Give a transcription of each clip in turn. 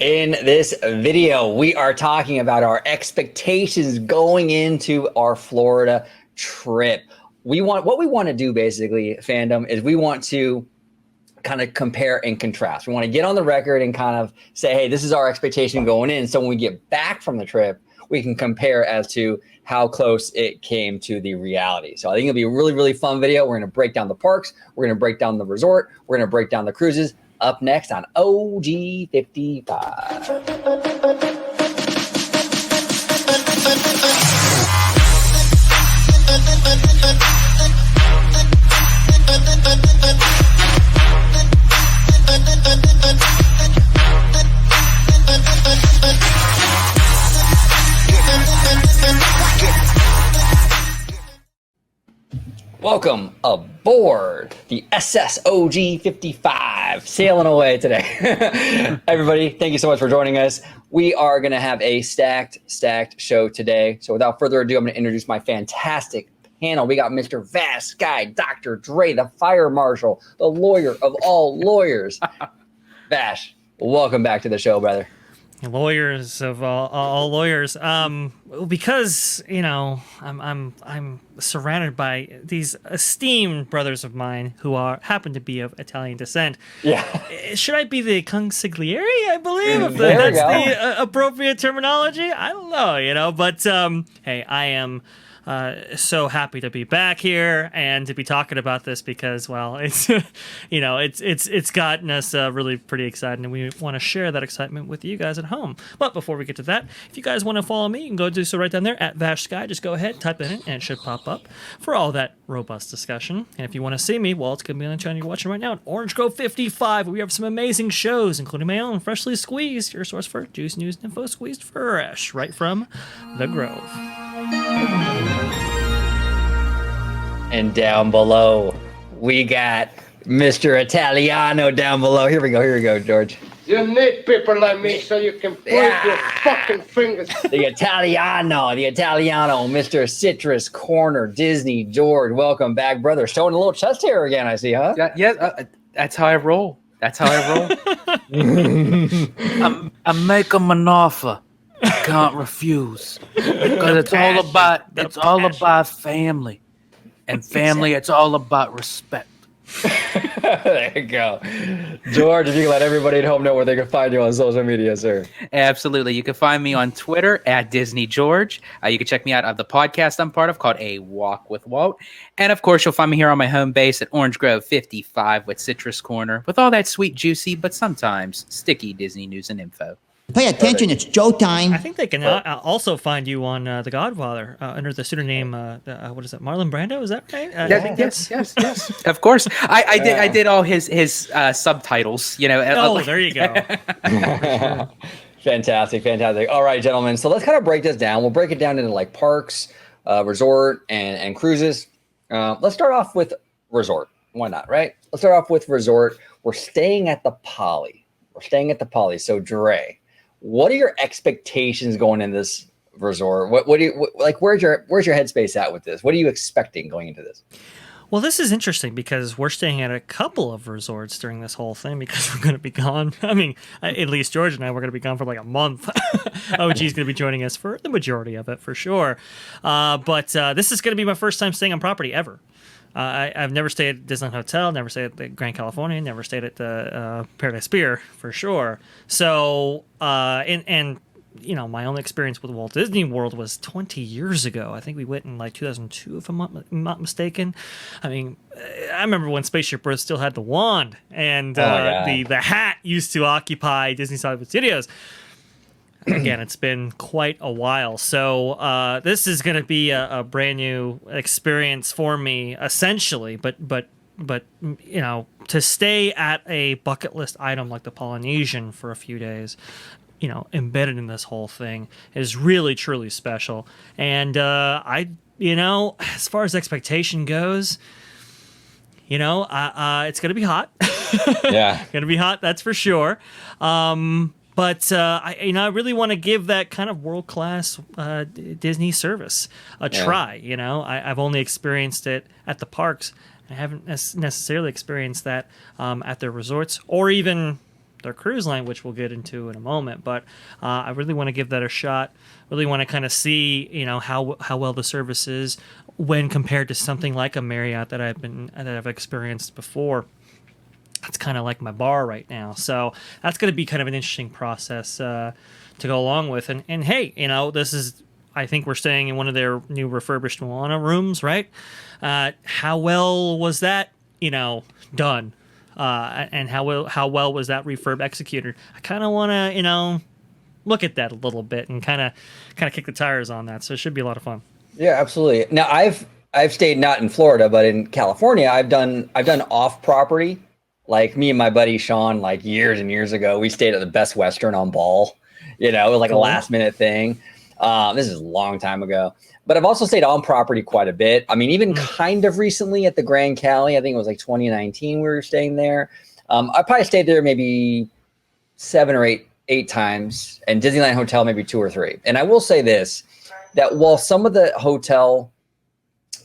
In this video, we are talking about our expectations going into our Florida trip. What we want to do basically, fandom, is we want to kind of compare and contrast. We want to get on the record and kind of say, hey, this is our expectation going in. So when we get back from the trip, we can compare as to how close it came to the reality. So I think it'll be a really, really fun video. We're going to break down the parks. We're going to break down the resort. We're going to break down the cruises. Up next on OG55. Welcome aboard the SSOG55, sailing away today. Everybody, thank you so much for joining us. We are going to have a stacked show today. So without further ado, I'm going to introduce my fantastic panel. We got Mr. Vash Guy, Dr. Dre, the fire marshal, the lawyer of all lawyers. Vash, welcome back to the show, brother. Lawyers of all lawyers, because I'm surrounded by these esteemed brothers of mine who happen to be of Italian descent. Yeah, should I be the consigliere? I believe if there that's the appropriate terminology. I don't know, but hey, I am. So happy to be back here and to be talking about this because, well, it's it's gotten us really pretty excited, and we want to share that excitement with you guys at home. But before we get to that, if you guys want to follow me, you can go do so right down there at Vash Sky. Just go ahead, type that in, and it should pop up for all that robust discussion. And if you want to see me, well, it's going to be on the channel you're watching right now at Orange Grove 55. Where we have some amazing shows, including my own Freshly Squeezed, your source for juice, news, and info squeezed fresh right from the Grove. And down below, we got Mr. Italiano down below. Here we go, George. You need people like me so you can point your fucking fingers. The Italiano, Mr. Citrus Corner, Disney George. Welcome back, brother. Showing a little chest hair again, I see, huh? Yeah, that's how I roll. I make them an offer. I can't refuse. Because it's all about family. And family, it's all about respect. There you go. George, if you can let everybody at home know where they can find you on social media, sir. Absolutely. You can find me on Twitter at Disney George. You can check me out of the podcast I'm part of called A Walk with Walt. And of course, you'll find me here on my home base at Orange Grove 55 with Citrus Corner with all that sweet, juicy, but sometimes sticky Disney news and info. Pay attention, it's Joe time. I think they can also find you on The Godfather under the pseudonym, what is it, Marlon Brando? Is that right? Yes. Of course. I did all his subtitles, Oh, there you go. Fantastic. All right, gentlemen. So let's kind of break this down. We'll break it down into like parks, resort, and cruises. Let's start off with resort. Why not, right? Let's start off with resort. We're staying at the Poly. So Dre, what are your expectations going in this resort? What do you like? Where's your headspace at with this? What are you expecting going into this? Well, this is interesting because we're staying at a couple of resorts during this whole thing because we're going to be gone. I mean, at least George and I, we're going to be gone for like a month. OG's going to be joining us for the majority of it for sure. But this is going to be my first time staying on property ever. I've never stayed at Disneyland Hotel, never stayed at the Grand Californian, never stayed at the Paradise Pier for sure. So, and my only experience with Walt Disney World was 20 years ago. I think we went in like 2002, if I'm not mistaken. I mean, I remember when Spaceship Earth still had the wand and the hat used to occupy Disney Hollywood Studios. Again, it's been quite a while. So this is going to be a brand new experience for me, essentially. But to stay at a bucket list item like the Polynesian for a few days, embedded in this whole thing is really, truly special. And as far as expectation goes, it's going to be hot. Yeah. Going to be hot, that's for sure. But I really want to give that kind of world-class Disney service a try. I've only experienced it at the parks. I haven't necessarily experienced that at the resorts or even cruise line, which we'll get into in a moment. But I really want to give that a shot. Really want to kind of see, how well the service is when compared to something like a Marriott that I've experienced before. That's kind of like my bar right now. So that's going to be kind of an interesting process to go along with. And hey, this is, I think we're staying in one of their new refurbished Moana rooms, right? How well was that, done? And how well was that refurb executed? I kind of want to, look at that a little bit and kind of kick the tires on that. So it should be a lot of fun. Yeah, absolutely. Now I've stayed not in Florida, but in California. I've done off property. Like me and my buddy Sean, like years and years ago, we stayed at the Best Western on Ball. It was like a last minute thing. This is a long time ago. But I've also stayed on property quite a bit. I mean, even kind of recently at the Grand Cali. I think it was like 2019 we were staying there. I probably stayed there maybe 7 or 8 times, and Disneyland Hotel maybe 2 or 3. And I will say this, that while some of the hotel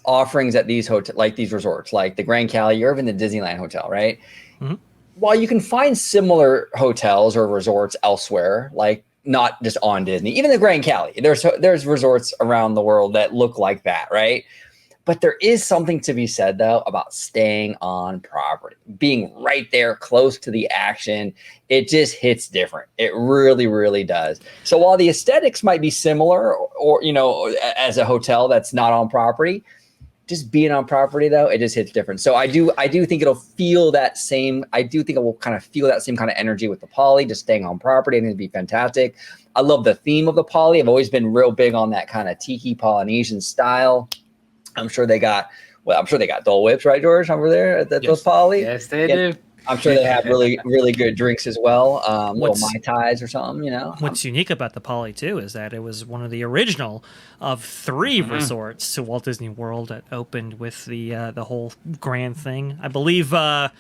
offerings at these these resorts, like the Grand Cali or even the Disneyland Hotel, right? Mm-hmm. While you can find similar hotels or resorts elsewhere, like not just on Disney, even the Grand Cali, there's resorts around the world that look like that, right? But there is something to be said, though, about staying on property, being right there close to the action. It just hits different. It really, really does. So while the aesthetics might be similar or as a hotel that's not on property, just being on property, though, it just hits different. So I do think it'll feel that same. I do think it will kind of feel that same kind of energy with the Poly, just staying on property. I think it'd be fantastic. I love the theme of the Poly. I've always been real big on that kind of tiki Polynesian style. I'm sure they got Dole Whips, right, George, over there at the Poly? Yes, they do. I'm sure they have really, really good drinks as well. Little Mai Tais or something, What's unique about the Poly, too, is that it was one of the original of 3 resorts to Walt Disney World that opened with the whole grand thing. I believe if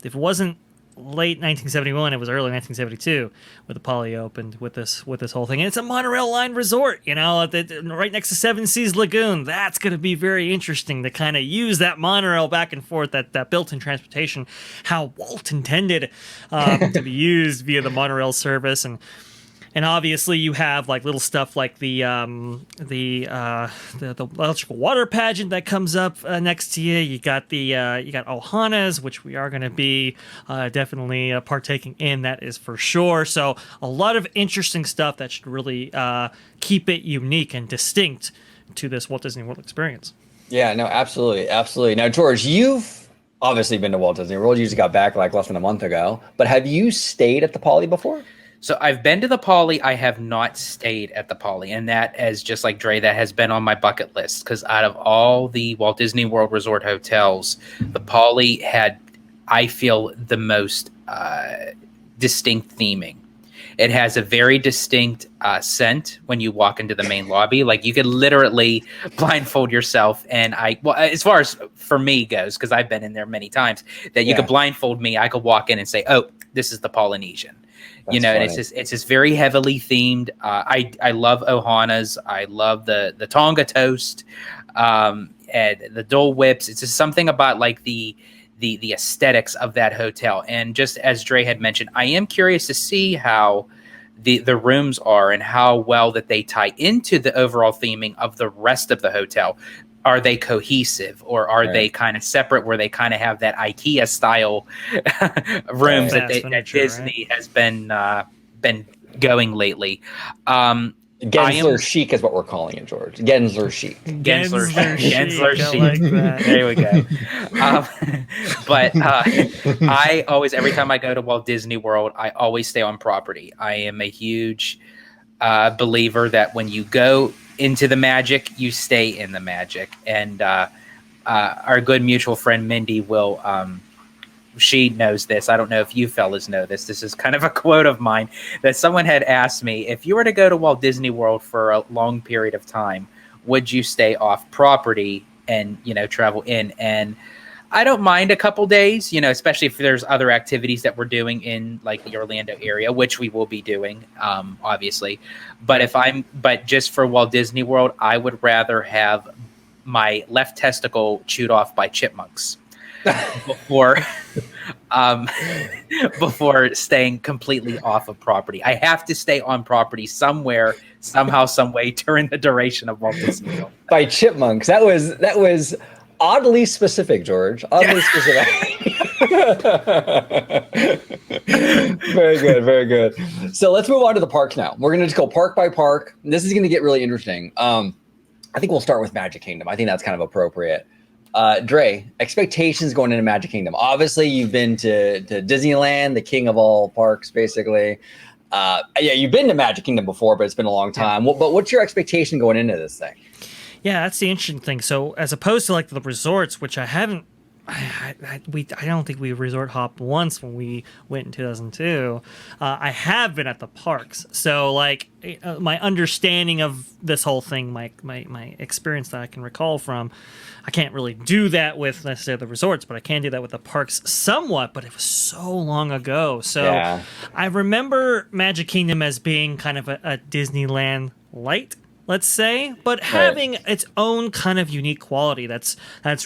it wasn't late 1971, it was early 1972 where the Poly opened with this whole thing. And it's a monorail line resort, right next to Seven Seas Lagoon. That's going to be very interesting to kind of use that monorail back and forth, that built-in transportation, how Walt intended to be used via the monorail service. And obviously you have like little stuff like the electrical water pageant that comes up next to you. You got Ohana's, which we are going to be definitely partaking in. That is for sure. So a lot of interesting stuff that should really keep it unique and distinct to this Walt Disney World experience. Yeah, no, absolutely, absolutely. Now, George, you've obviously been to Walt Disney World. You just got back like less than a month ago. But have you stayed at the Poly before? So I've been to the Poly. I have not stayed at the Poly. And that, as just like Dre, that has been on my bucket list. Because out of all the Walt Disney World Resort hotels, the Poly had, I feel, the most distinct theming. It has a very distinct scent when you walk into the main lobby. Like you could literally blindfold yourself. And as far as for me goes, because I've been in there many times, that you could blindfold me. I could walk in and say, "Oh, this is the Polynesian." That's funny. And it's just very heavily themed. I love Ohana's. I love the Tonga toast, and the Dole Whips. It's just something about like the aesthetics of that hotel. And just as Dre had mentioned, I am curious to see how the rooms are and how well that they tie into the overall theming of the rest of the hotel. Are they cohesive, or are they kind of separate, where they kind of have that IKEA style rooms that Disney has been going lately? Gensler chic is what we're calling it, George. Gensler chic. Gensler chic. Like that. There we go. But I always, every time I go to Walt Disney World, I always stay on property. I am a huge believer that when you go into the magic, you stay in the magic. And our good mutual friend Mindy will, she knows this. I don't know if you fellas know this. This is kind of a quote of mine that someone had asked me: if you were to go to Walt Disney World for a long period of time, would you stay off property and, travel in? And I don't mind a couple days, especially if there's other activities that we're doing in like the Orlando area, which we will be doing, obviously. But just for Walt Disney World, I would rather have my left testicle chewed off by chipmunks before um, before staying completely off of property. I have to stay on property somewhere, somehow, some way during the duration of Walt Disney World. By chipmunks. That was oddly specific, George. Oddly specific. Very good, very good. So let's move on to the parks now. We're going to just go park by park. This is going to get really interesting. I think we'll start with Magic Kingdom. I think that's kind of appropriate. Dre, expectations going into Magic Kingdom. Obviously, you've been to Disneyland, the king of all parks, basically. Yeah, you've been to Magic Kingdom before, but it's been a long time. But what's your expectation going into this thing? Yeah, that's the interesting thing. So as opposed to like the resorts, which I haven't, I don't think we resort hopped once when we went in 2002. I have been at the parks, so like my understanding of this whole thing, my experience that I can recall from, I can't really do that with necessarily the resorts, but I can do that with the parks somewhat. But it was so long ago, so yeah. I remember Magic Kingdom as being kind of a Disneyland light, let's say, but having its own kind of unique quality that's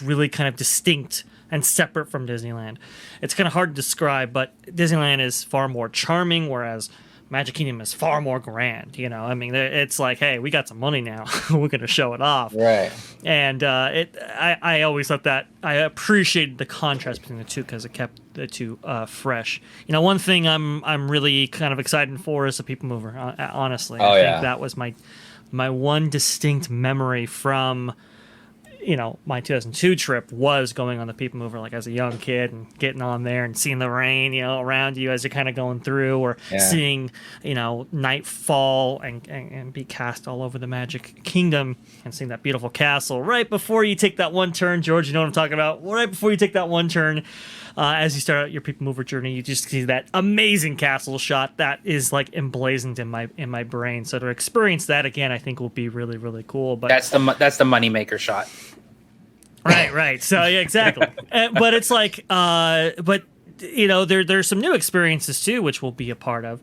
really kind of distinct and separate from Disneyland. It's kind of hard to describe, but Disneyland is far more charming, whereas Magic Kingdom is far more grand. You know, I mean, it's like, hey, we got some money now, we're gonna show it off, right? And I always thought that I appreciated the contrast between the two because it kept the two fresh. You know, one thing I'm really kind of excited for is the People Mover. Honestly, I think that was my one distinct memory from, you know, my 2002 trip was going on the People Mover, like as a young kid and getting on there and seeing the rain, you know, around you as you're kind of going through, or seeing, you know, night fall and be cast all over the Magic Kingdom and seeing that beautiful castle right before you take that one turn. George, you know what I'm talking about? Right before you take that one turn, as you start out your People Mover journey, you just see that amazing castle shot that is like emblazoned in my brain. So to experience that again, I think will be really, really cool. But that's the moneymaker shot. Right. So yeah, exactly. But it's like, but you know, there's some new experiences too, which we'll be a part of.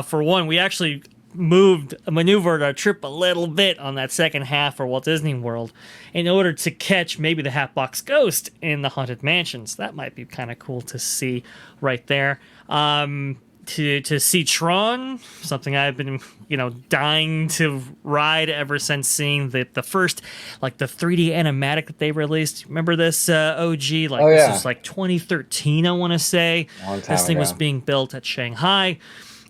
For one, we actually maneuvered our trip a little bit on that second half for Walt Disney World in order to catch maybe the Hatbox Ghost in the Haunted Mansions. That might be kind of cool to see right there. To see Tron, something I've been, you know, dying to ride ever since seeing the first, like the 3D animatic that they released. Remember this, OG? Like this was like 2013, I want to say. This thing was being built at Shanghai.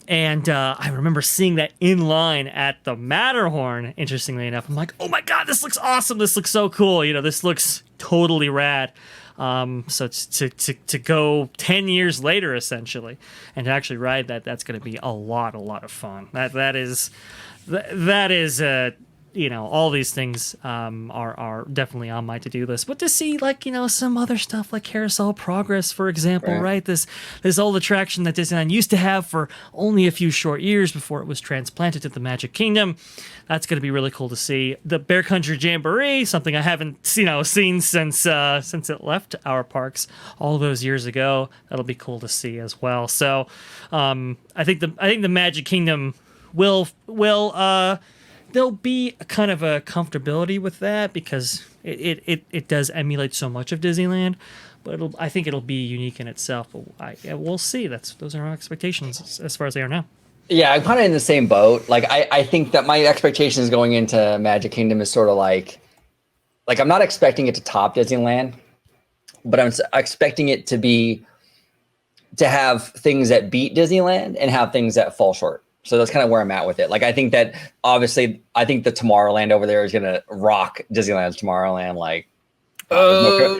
And I remember seeing that in line at the Matterhorn, interestingly enough. I'm like, oh my God, this looks awesome. This looks so cool. You know, this looks totally rad. So to go 10 years later, essentially, and to actually ride that's going to be a lot of fun. That is you know, all these things are definitely on my to-do list. But to see, like, you know, some other stuff like Carousel Progress, for example, right? This old attraction that Disneyland used to have for only a few short years before it was transplanted to the Magic Kingdom. That's going to be really cool to see. The Bear Country Jamboree, something I haven't, you know, seen since it left our parks all those years ago. That'll be cool to see as well. So I think the Magic Kingdom will there'll be a kind of a comfortability with that because it does emulate so much of Disneyland, but I think it'll be unique in itself. But we'll see. Those are our expectations as far as they are now. Yeah, I'm kind of in the same boat. Like I think that my expectations going into Magic Kingdom is sort of like I'm not expecting it to top Disneyland, but I'm expecting it to have things that beat Disneyland and have things that fall short. So that's kind of where I'm at with it. Like, I think that obviously, I think the Tomorrowland over there is going to rock Disneyland's Tomorrowland. Like,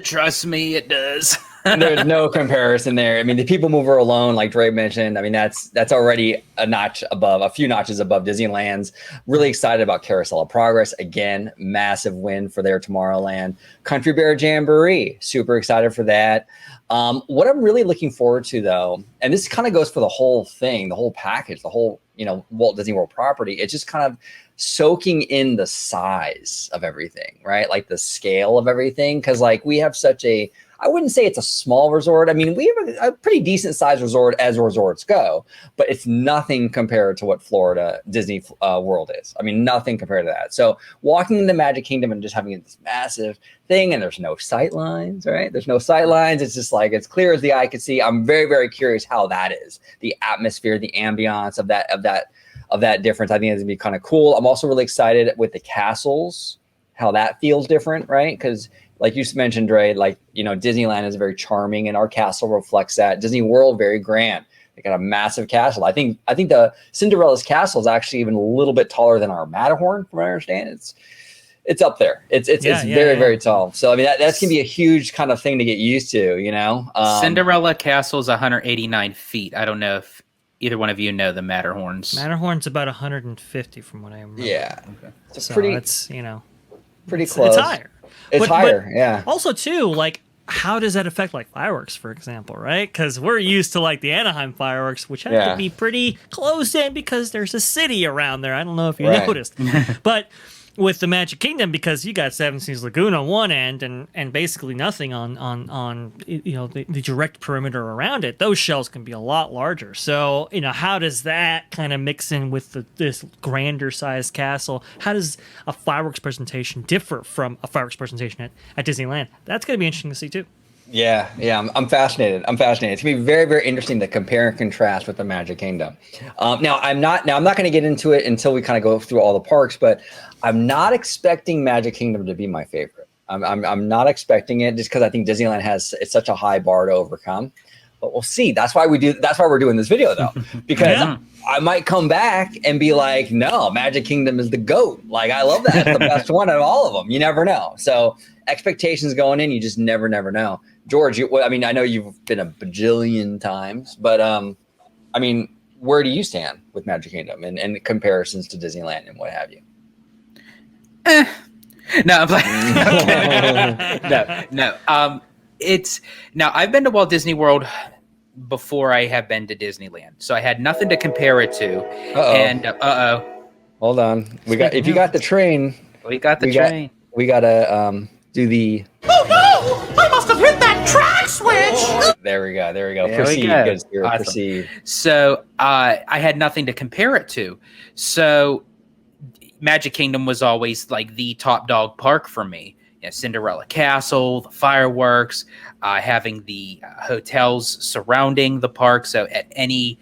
trust me, it does. There's no comparison there. I mean, the People Mover alone, like Dre mentioned, I mean, that's already a few notches above Disneyland's. Really excited about Carousel of Progress. Again, massive win for their Tomorrowland. Country Bear Jamboree, super excited for that. What I'm really looking forward to, though, and this kind of goes for the whole thing, the whole package, the whole, you know, Walt Disney World property, it's just kind of soaking in the size of everything, right? Like the scale of everything. Because like we have such a I wouldn't say it's a small resort. I mean, we have a pretty decent sized resort as resorts go, but it's nothing compared to what Florida Disney World is. I mean, nothing compared to that. So walking in the Magic Kingdom and just having this massive thing, and there's no sight lines, right? There's no sight lines. It's just like it's clear as the eye can see. I'm very, very curious how that is. The atmosphere, the ambiance of that difference. I think it's gonna be kind of cool. I'm also really excited with the castles, how that feels different, right? Because like you mentioned, Dre, like, you know, Disneyland is very charming and our castle reflects that. Disney World, very grand. They got a massive castle. I think the Cinderella's castle is actually even a little bit taller than our Matterhorn, from what I understand. It's up there. It's very tall. So I mean that's gonna be a huge kind of thing to get used to, you know. Cinderella Castle is 189 feet. I don't know if either one of you know the Matterhorns. Matterhorn's about 150 from what I remember. Yeah. Okay. It's So pretty it's, you know, pretty close. It's higher. It's But higher, yeah. Also, too, like, how does that affect like fireworks, for example, right? Because we're used to like the Anaheim fireworks, which have to be pretty close in because there's a city around there. I don't know if you noticed, but with the Magic Kingdom, because you got Seven Seas Lagoon on one end and basically nothing on you know the direct perimeter around it, those shells can be a lot larger. So you know, how does that kind of mix in with this grander sized castle? How does a fireworks presentation differ from a fireworks presentation at Disneyland? That's going to be interesting to see too. Yeah, I'm fascinated. It's gonna be very, very interesting to compare and contrast with the Magic Kingdom. Now I'm not going to get into it until we kind of go through all the parks, but I'm not expecting Magic Kingdom to be my favorite. I'm not expecting it just because I think Disneyland it's such a high bar to overcome. But we'll see. That's why we're doing this video though, because I might come back and be like, no, Magic Kingdom is the GOAT. Like I love that. It's the best one of all of them. You never know. So expectations going in, you just never know. George, I mean, I know you've been a bajillion times, but I mean, where do you stand with Magic Kingdom and comparisons to Disneyland and what have you? No, I'm like, no. It's now I've been to Walt Disney World before I have been to Disneyland, so I had nothing to compare it to. And hold on, if you got the train, we got the train. We gotta do the. Oh no! I must have hit that track switch. There we go. There Proceed. we go. Good spirit. Awesome. Proceed. So I had nothing to compare it to. So Magic Kingdom was always like the top dog park for me. You know, Cinderella Castle, the fireworks, having the hotels surrounding the park. So at any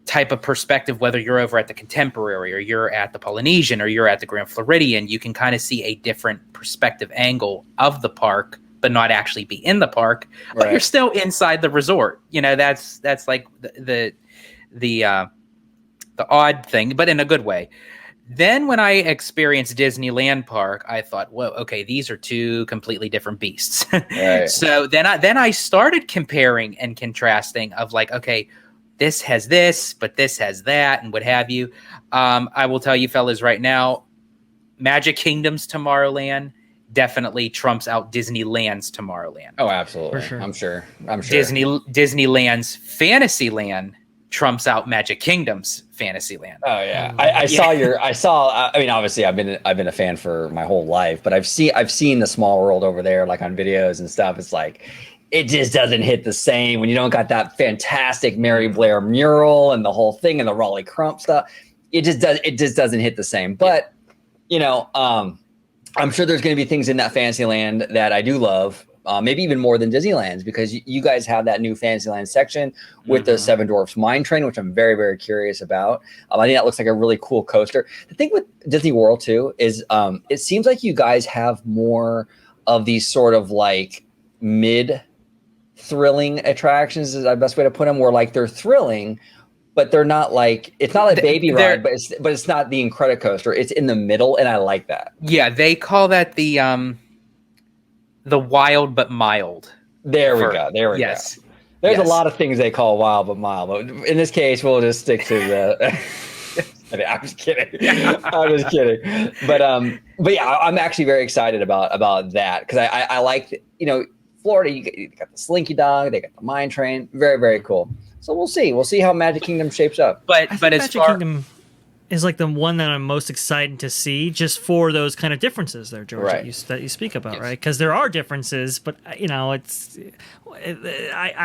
type of perspective, whether you're over at the Contemporary or you're at the Polynesian or you're at the Grand Floridian, you can kind of see a different perspective angle of the park, but not actually be in the park, but you're still inside the resort. You know, that's like the odd thing, but in a good way. Then when I experienced Disneyland Park, I thought, whoa, okay, these are two completely different beasts. Right. So then I started comparing and contrasting of like, okay, this has this, but this has that, and what have you. I will tell you, fellas, right now, Magic Kingdom's Tomorrowland definitely trumps out Disneyland's Tomorrowland. Oh, absolutely. For sure. I'm sure. Disneyland's Fantasyland trumps out Magic Kingdom's Fantasyland. Oh yeah, I mean, obviously, I've been a fan for my whole life, but I've seen the Small World over there, like on videos and stuff. It's like it just doesn't hit the same when you don't got that fantastic Mary Blair mural and the whole thing and the Raleigh Crump stuff. It just doesn't hit the same. But you know, I'm sure there's going to be things in that Fantasyland that I do love. Maybe even more than Disneyland's, because you guys have that new Fantasyland section with the Seven Dwarfs Mine Train, which I'm very, very curious about. I think that looks like a really cool coaster. The thing with Disney World too is it seems like you guys have more of these sort of like mid-thrilling attractions is the best way to put them, where like they're thrilling, but they're not like, it's not like Baby Ride, but it's not the Incredicoaster. It's in the middle, and I like that. Yeah, they call that the wild but mild. There we go. There's a lot of things they call wild but mild, but in this case, we'll just stick to the. I'm just kidding. But yeah, I'm actually very excited about that because I like, you know, Florida. You got the Slinky Dog, they got the Mine Train. Very, very cool. So we'll see. We'll see how Magic Kingdom shapes up. But as Magic far Kingdom is like the one that I'm most excited to see, just for those kind of differences there, George, Right. that you speak about, Yes. right? Because there are differences, but I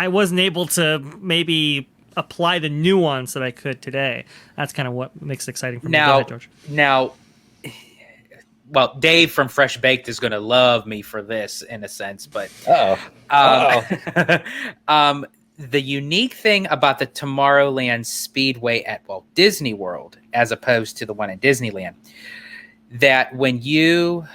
wasn't able to maybe apply the nuance that I could today. That's kind of what makes it exciting for me. Go ahead, George. Now, well, Dave from Fresh Baked is going to love me for this in a sense, but the unique thing about the Tomorrowland Speedway at Walt Disney World, as opposed to the one at Disneyland, that when you,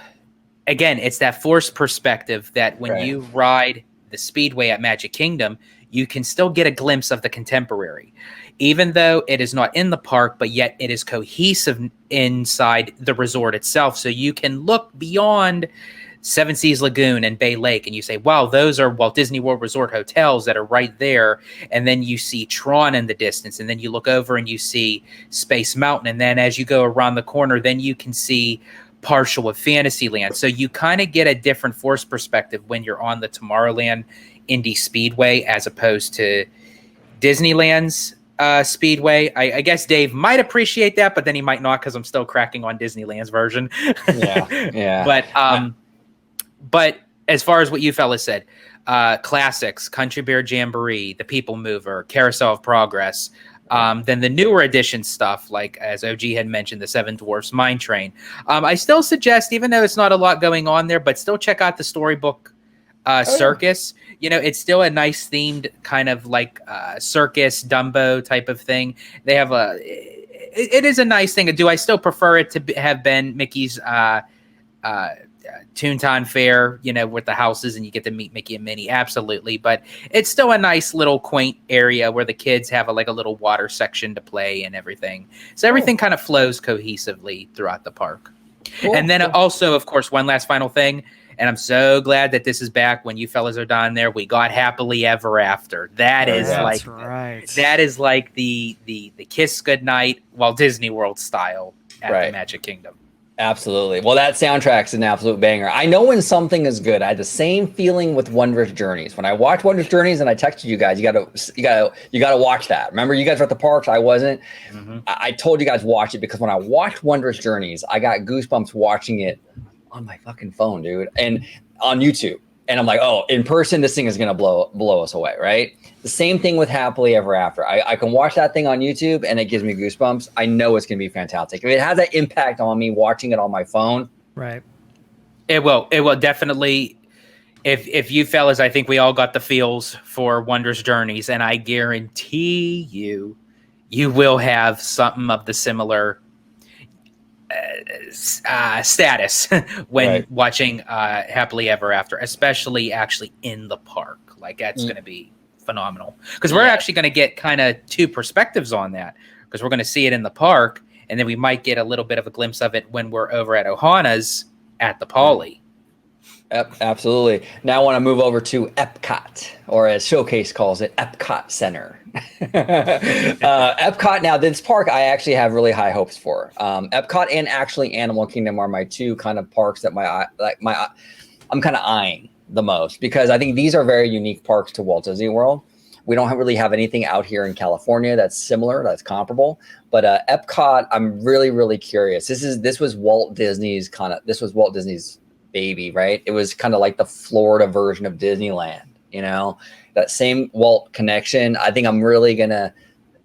again, it's that forced perspective that when Right. you ride the Speedway at Magic Kingdom, you can still get a glimpse of the contemporary, even though it is not in the park, but yet it is cohesive inside the resort itself. So you can look beyond Seven Seas Lagoon and Bay Lake, and you say, wow, those are Walt Disney World Resort hotels that are right there. And then you see Tron in the distance, and then you look over and you see Space Mountain. And then as you go around the corner, then you can see partial of Fantasyland. So you kind of get a different force perspective when you're on the Tomorrowland Indy Speedway as opposed to Disneyland's Speedway. I guess Dave might appreciate that, but then he might not, because I'm still cracking on Disneyland's version. Yeah. But as far as what you fellas said, classics, Country Bear Jamboree, The People Mover, Carousel of Progress, then the newer edition stuff, like as OG had mentioned, the Seven Dwarfs Mine Train. I still suggest, even though it's not a lot going on there, but still check out the Storybook Circus. You know, it's still a nice themed kind of like circus Dumbo type of thing. They have it is a nice thing. Do I still prefer it to have been Mickey's Toontown Fair, you know, with the houses and you get to meet Mickey and Minnie? Absolutely. But it's still a nice little quaint area where the kids have a little water section to play and everything. So everything kind of flows cohesively throughout the park. Cool. And then also, of course, one last final thing, and I'm so glad that this is back. When you fellas are down there, we got Happily Ever After. That is that is like the kiss goodnight Walt Disney World style at the Magic Kingdom. Absolutely. Well, that soundtrack's an absolute banger. I know when something is good. I had the same feeling with Wondrous Journeys. When I watched Wondrous Journeys and I texted you guys, you gotta watch that. Remember, you guys were at the parks. I wasn't. Mm-hmm. I told you guys watch it because when I watched Wondrous Journeys, I got goosebumps watching it on my fucking phone, dude, and on YouTube. And I'm like, oh, in person, this thing is gonna blow us away, right? The same thing with Happily Ever After. I can watch that thing on YouTube and it gives me goosebumps. I know it's gonna be fantastic. If it has that impact on me watching it on my phone, right? It will definitely. If you fellas, I think we all got the feels for Wondrous Journeys, and I guarantee you will have something of the similar status when watching Happily Ever After, especially actually in the park. Like that's going to be phenomenal, because we're actually going to get kind of two perspectives on that, because we're going to see it in the park, and then we might get a little bit of a glimpse of it when we're over at Ohana's at the Poly. Yep, absolutely. Now I want to move over to Epcot, or as Showcase calls it, Epcot Center. Epcot. Now, this park I actually have really high hopes for. Epcot and actually Animal Kingdom are my two kind of parks that I'm kind of eyeing the most, because I think these are very unique parks to Walt Disney World. We don't really have anything out here in California that's similar, that's comparable. But Epcot, I'm really, really curious. This was Walt Disney's baby, right? It was kind of like the Florida version of Disneyland, you know, that same Walt connection. I think I'm really going to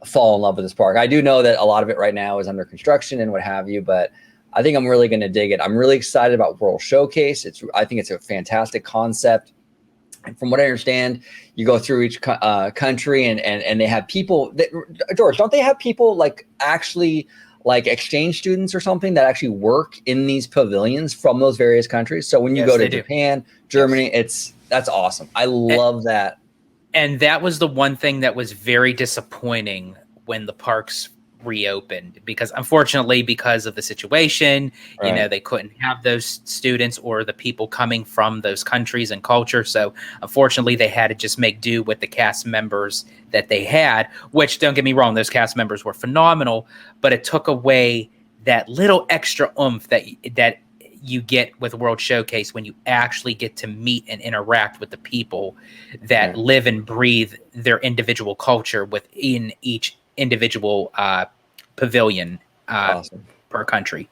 fall in love with this park. I do know that a lot of it right now is under construction and what have you, but I think I'm really going to dig it. I'm really excited about World Showcase. I think it's a fantastic concept. And from what I understand, you go through each country and they have people that, George, don't they have people like actually like exchange students or something that actually work in these pavilions from those various countries? So when you go to Japan, Germany, that's awesome. I love that. And that was the one thing that was very disappointing when the parks reopened, because unfortunately, because of the situation, you know, they couldn't have those students or the people coming from those countries and culture. So unfortunately, they had to just make do with the cast members that they had, which, don't get me wrong, those cast members were phenomenal, but it took away that little extra oomph that you get with World Showcase when you actually get to meet and interact with the people that live and breathe their individual culture within each individual pavilion Awesome. per country.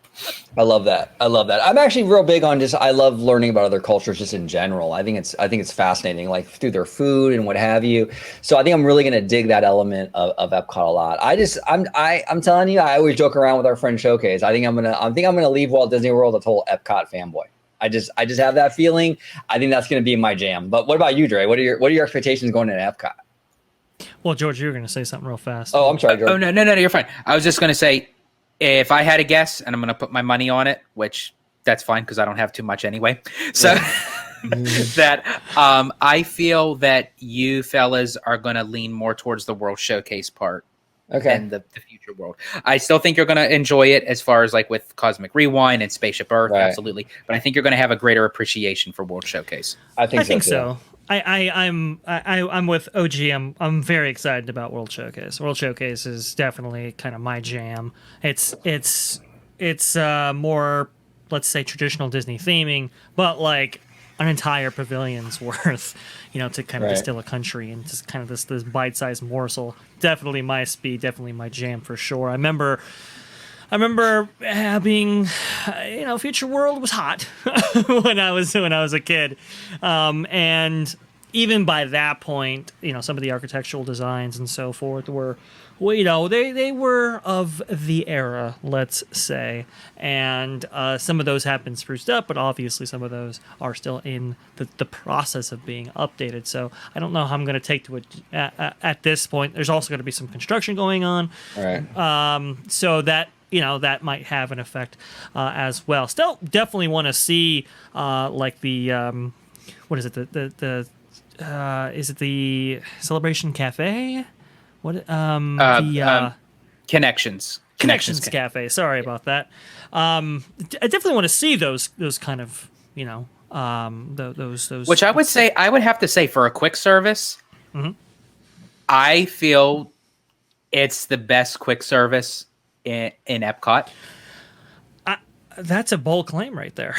I love that. I'm actually real big on I love learning about other cultures just in general. I think it's fascinating, like through their food and what have you. So I think I'm really going to dig that element of Epcot a lot. I'm telling you, I always joke around with our friend Showcase. I think I'm gonna leave Walt Disney World a total Epcot fanboy. I just have that feeling. I think that's going to be my jam. But what about you, Dre? What are your expectations going into Epcot? Well, George, you were going to say something real fast. Oh, I'm sorry, George. Oh no, you're fine. I was just going to say, if I had a guess, and I'm going to put my money on it, which that's fine because I don't have too much anyway. So that I feel that you fellas are going to lean more towards the World Showcase part than the future world. I still think you're going to enjoy it as far as like with Cosmic Rewind and Spaceship Earth, absolutely. But I think you're going to have a greater appreciation for World Showcase. I think so. I'm with OG. I'm very excited about World Showcase. World Showcase is definitely kind of my jam. It's more, let's say, traditional Disney theming, but like an entire pavilion's worth, to kind of distill a country and just kind of this bite-sized morsel. Definitely my speed, definitely my jam for sure. I remember being, Future World was hot when I was a kid, and even by that point, some of the architectural designs and so forth were, they were of the era, let's say, and some of those have been spruced up, but obviously some of those are still in the process of being updated. So I don't know how I'm going to take to it at this point. There's also going to be some construction going on, so that. That might have an effect as well. Still, definitely want to see like the what is it? Is it the Celebration Cafe? What Connections Cafe. Sorry about that. I definitely want to see those kind of those. Which I would have to say for a quick service, I feel it's the best quick service in Epcot. That's a bold claim right there.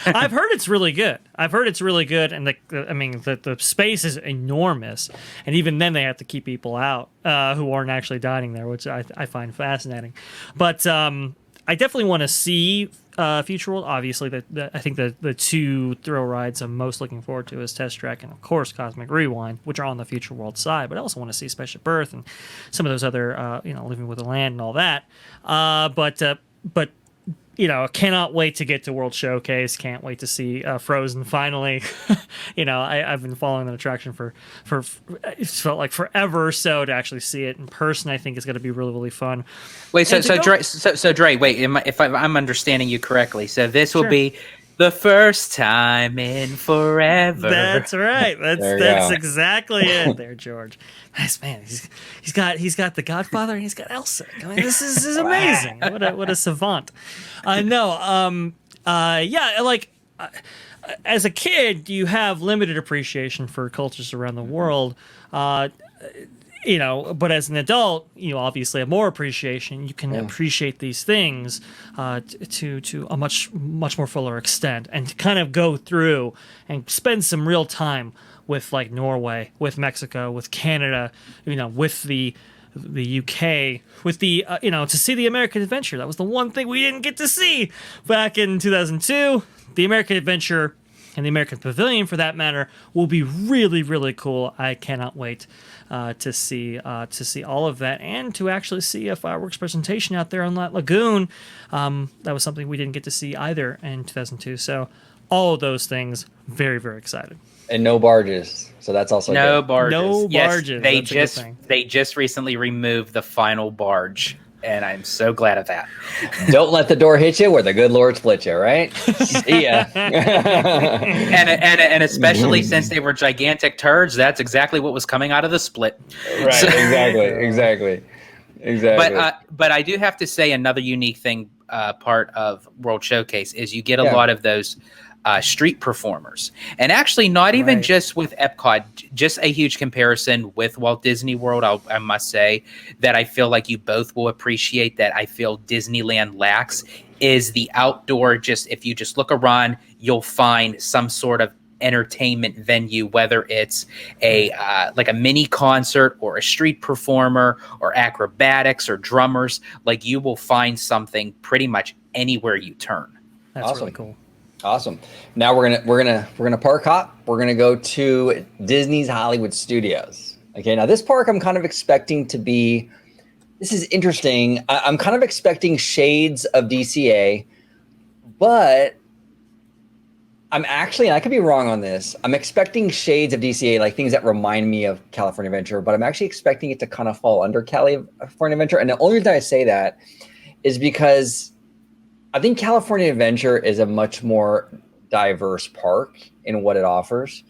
I've heard it's really good. And the space is enormous, and even then they have to keep people out who aren't actually dining there, which I find fascinating. But I definitely want to see Future World. Obviously, I think the two thrill rides I'm most looking forward to is Test Track and, of course, Cosmic Rewind, which are on the Future World side. But I also want to see Spaceship Earth and some of those other, Living with the Land and all that. But cannot wait to get to World Showcase. Can't wait to see Frozen finally. I've been following that attraction for it's felt like forever. So to actually see it in person, I think is going to be really, really fun. Wait, so Dre, wait, if I'm understanding you correctly, so this will be the first time in forever. That's right. That's exactly it there, George. Nice man. He's got the Godfather and he's got Elsa. I mean, this is amazing. What a savant. As a kid, you have limited appreciation for cultures around the world. But as an adult, you obviously have more appreciation. You can appreciate these things to a much more fuller extent, and to kind of go through and spend some real time with like Norway, with Mexico, with Canada, with the UK, with the to see the American Adventure. That was the one thing we didn't get to see back in 2002. The American Adventure and the American Pavilion, for that matter, will be really, really cool. I cannot wait to see all of that, and to actually see a fireworks presentation out there on that lagoon. That was something we didn't get to see either in 2002. So all of those things, very, very excited. And no barges, so that's also no good. barges. No barges. Yes, They just recently removed the final barge, and I'm so glad of that. Don't let the door hit you where the good Lord split you, right? See ya. and especially since they were gigantic turds, that's exactly what was coming out of the split. Right. So, exactly. But I do have to say another unique thing, part of World Showcase is you get a lot of those street performers, and actually not even just with Epcot, just a huge comparison with Walt Disney World. I must say that I feel like you both will appreciate that. I feel Disneyland lacks is the outdoor. Just if you just look around, you'll find some sort of entertainment venue, whether it's a like a mini concert or a street performer or acrobatics or drummers. Like, you will find something pretty much anywhere you turn. That's Awesome. really cool. Awesome. Now we're gonna park hop. We're gonna go to Disney's Hollywood Studios. Okay. Now this park I'm kind of expecting to be. This is interesting. I'm kind of expecting shades of DCA, but I'm actually, and I could be wrong on this, I'm expecting shades of DCA, like things that remind me of California Adventure, but I'm actually expecting it to kind of fall under California Adventure. And the only reason I say that is because I think California Adventure is a much more diverse park in what it offers.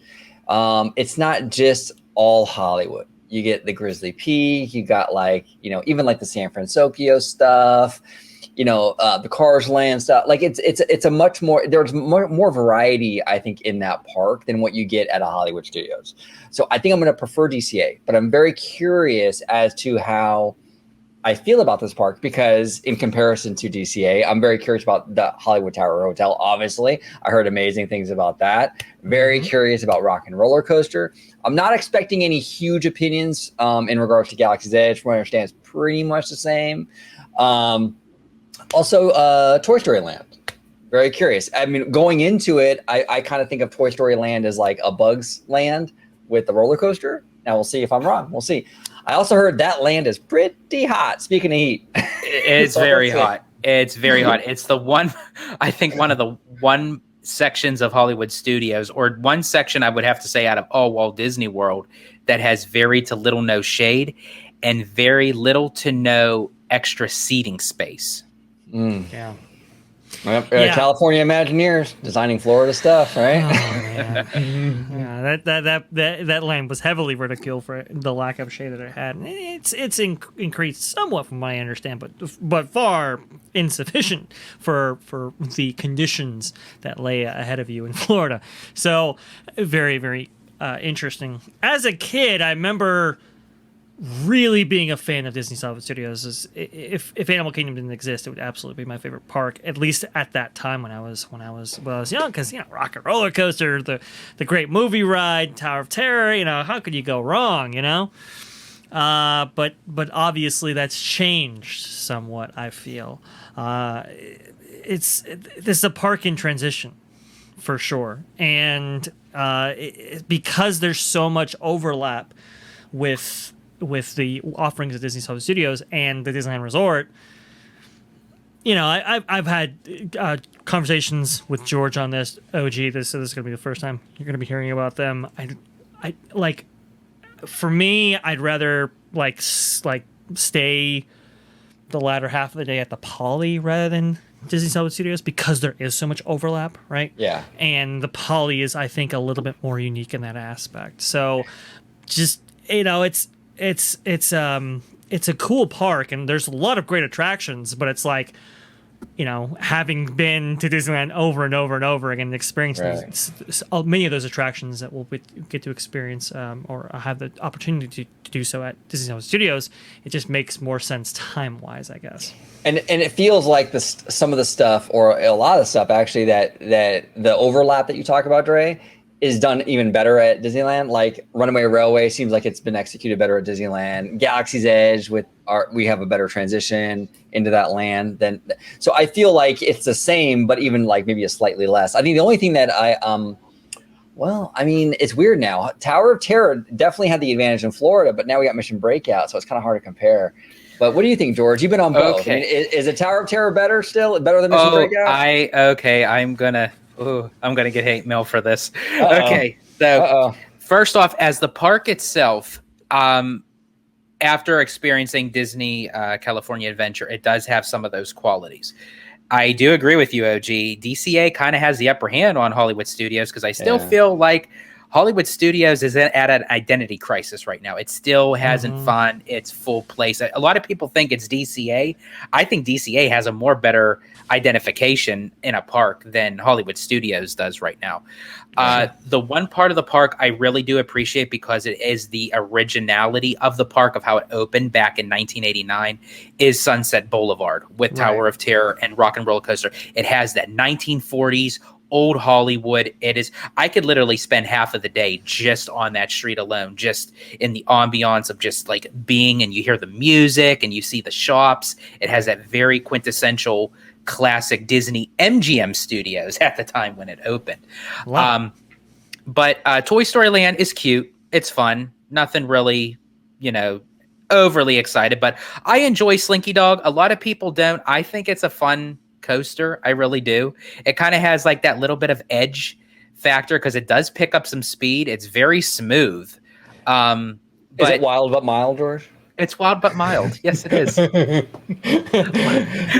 It's not just all Hollywood. You get the Grizzly Peak, you got like, you know, even like the San Francisco stuff, you know, the Cars Land stuff. Like it's a much more, there's more variety, I think, in that park than what you get at a Hollywood Studios. So I think I'm going to prefer DCA, but I'm very curious as to how I feel about this park, because in comparison to DCA, I'm very curious about the Hollywood Tower Hotel. Obviously, I heard amazing things about that. Very curious about Rock and Roller Coaster. I'm not expecting any huge opinions in regards to Galaxy's Edge. From what I understand, it's pretty much the same. Also, Toy Story Land. Very curious. I mean, going into it, I kind of think of Toy Story Land as like a Bugs Land with the roller coaster. Now we'll see if I'm wrong. We'll see. I also heard that land is pretty hot. Speaking of heat, it's very hot. It's very hot. It's the one, I think, one of the one sections of Hollywood Studios, or one section I would have to say out of all Walt Disney World, that has very to little no shade and very little to no extra seating space. Yeah. Yep, California Imagineers designing Florida stuff, right? Oh, man. That land was heavily ridiculed for the lack of shade that it had. It's increased somewhat from what I understand, but far insufficient for the conditions that lay ahead of you in Florida. So very, very interesting. As a kid, I remember really being a fan of Disney's Hollywood Studios. If Animal Kingdom didn't exist, it would absolutely be my favorite park, at least at that time when I was young, because, you know, Rock and Roller Coaster, the great movie ride, Tower of Terror, you know, how could you go wrong, you know? But obviously that's changed somewhat, I feel. This is a park in transition, for sure. And because there's so much overlap with the offerings of Disney's Hollywood Studios and the Disneyland Resort, you know, I've had conversations with George on this. OG, this is going to be the first time you're going to be hearing about them. I like, for me, I'd rather like stay the latter half of the day at the Poly rather than Disney's Hollywood Studios, because there is so much overlap, right? Yeah. And the Poly is, I think, a little bit more unique in that aspect. So, just, you know, it's a cool park, and there's a lot of great attractions, but it's like, you know, having been to Disneyland over and over and over again and experiencing many of those attractions that we'll get to experience or have the opportunity to do so at Disneyland Studios, it just makes more sense time-wise, I guess. And it feels like some of the stuff, or a lot of the stuff actually, that the overlap that you talk about, Dre, is done even better at Disneyland. Like Runaway Railway seems like it's been executed better at Disneyland. Galaxy's Edge, we have a better transition into that land than. So I feel like it's the same, but even like maybe a slightly less. I think the only thing that well, I mean, it's weird now. Tower of Terror definitely had the advantage in Florida, but now we got Mission Breakout, so it's kind of hard to compare. But what do you think, George? You've been on both. Okay. I mean, is a Tower of Terror better than Mission Breakout? I'm gonna get hate mail for this. Okay, so first off, as the park itself, after experiencing Disney California Adventure, it does have some of those qualities. I do agree with you, OG. DCA kind of has the upper hand on Hollywood Studios, because I still feel like Hollywood Studios is at an identity crisis right now. It still hasn't found its full place. A lot of people think it's DCA. I think DCA has a more better identification in a park than Hollywood Studios does right now. The one part of the park I really do appreciate, because it is the originality of the park, of how it opened back in 1989, is Sunset Boulevard with Tower of Terror and Rock and Roller Coaster. It has that 1940s old Hollywood. It is. I could literally spend half of the day just on that street alone, just in the ambiance of just like being, and you hear the music and you see the shops. It has that very quintessential classic Disney MGM Studios at the time when it opened. But Toy Story Land is cute. It's fun. Nothing really, overly excited, but I enjoy Slinky Dog. A lot of people don't. I think it's a fun coaster. I really do. It kind of has like that little bit of edge factor because it does pick up some speed. It's very smooth. Is it wild but mild, George? It's wild but mild. Yes, it is.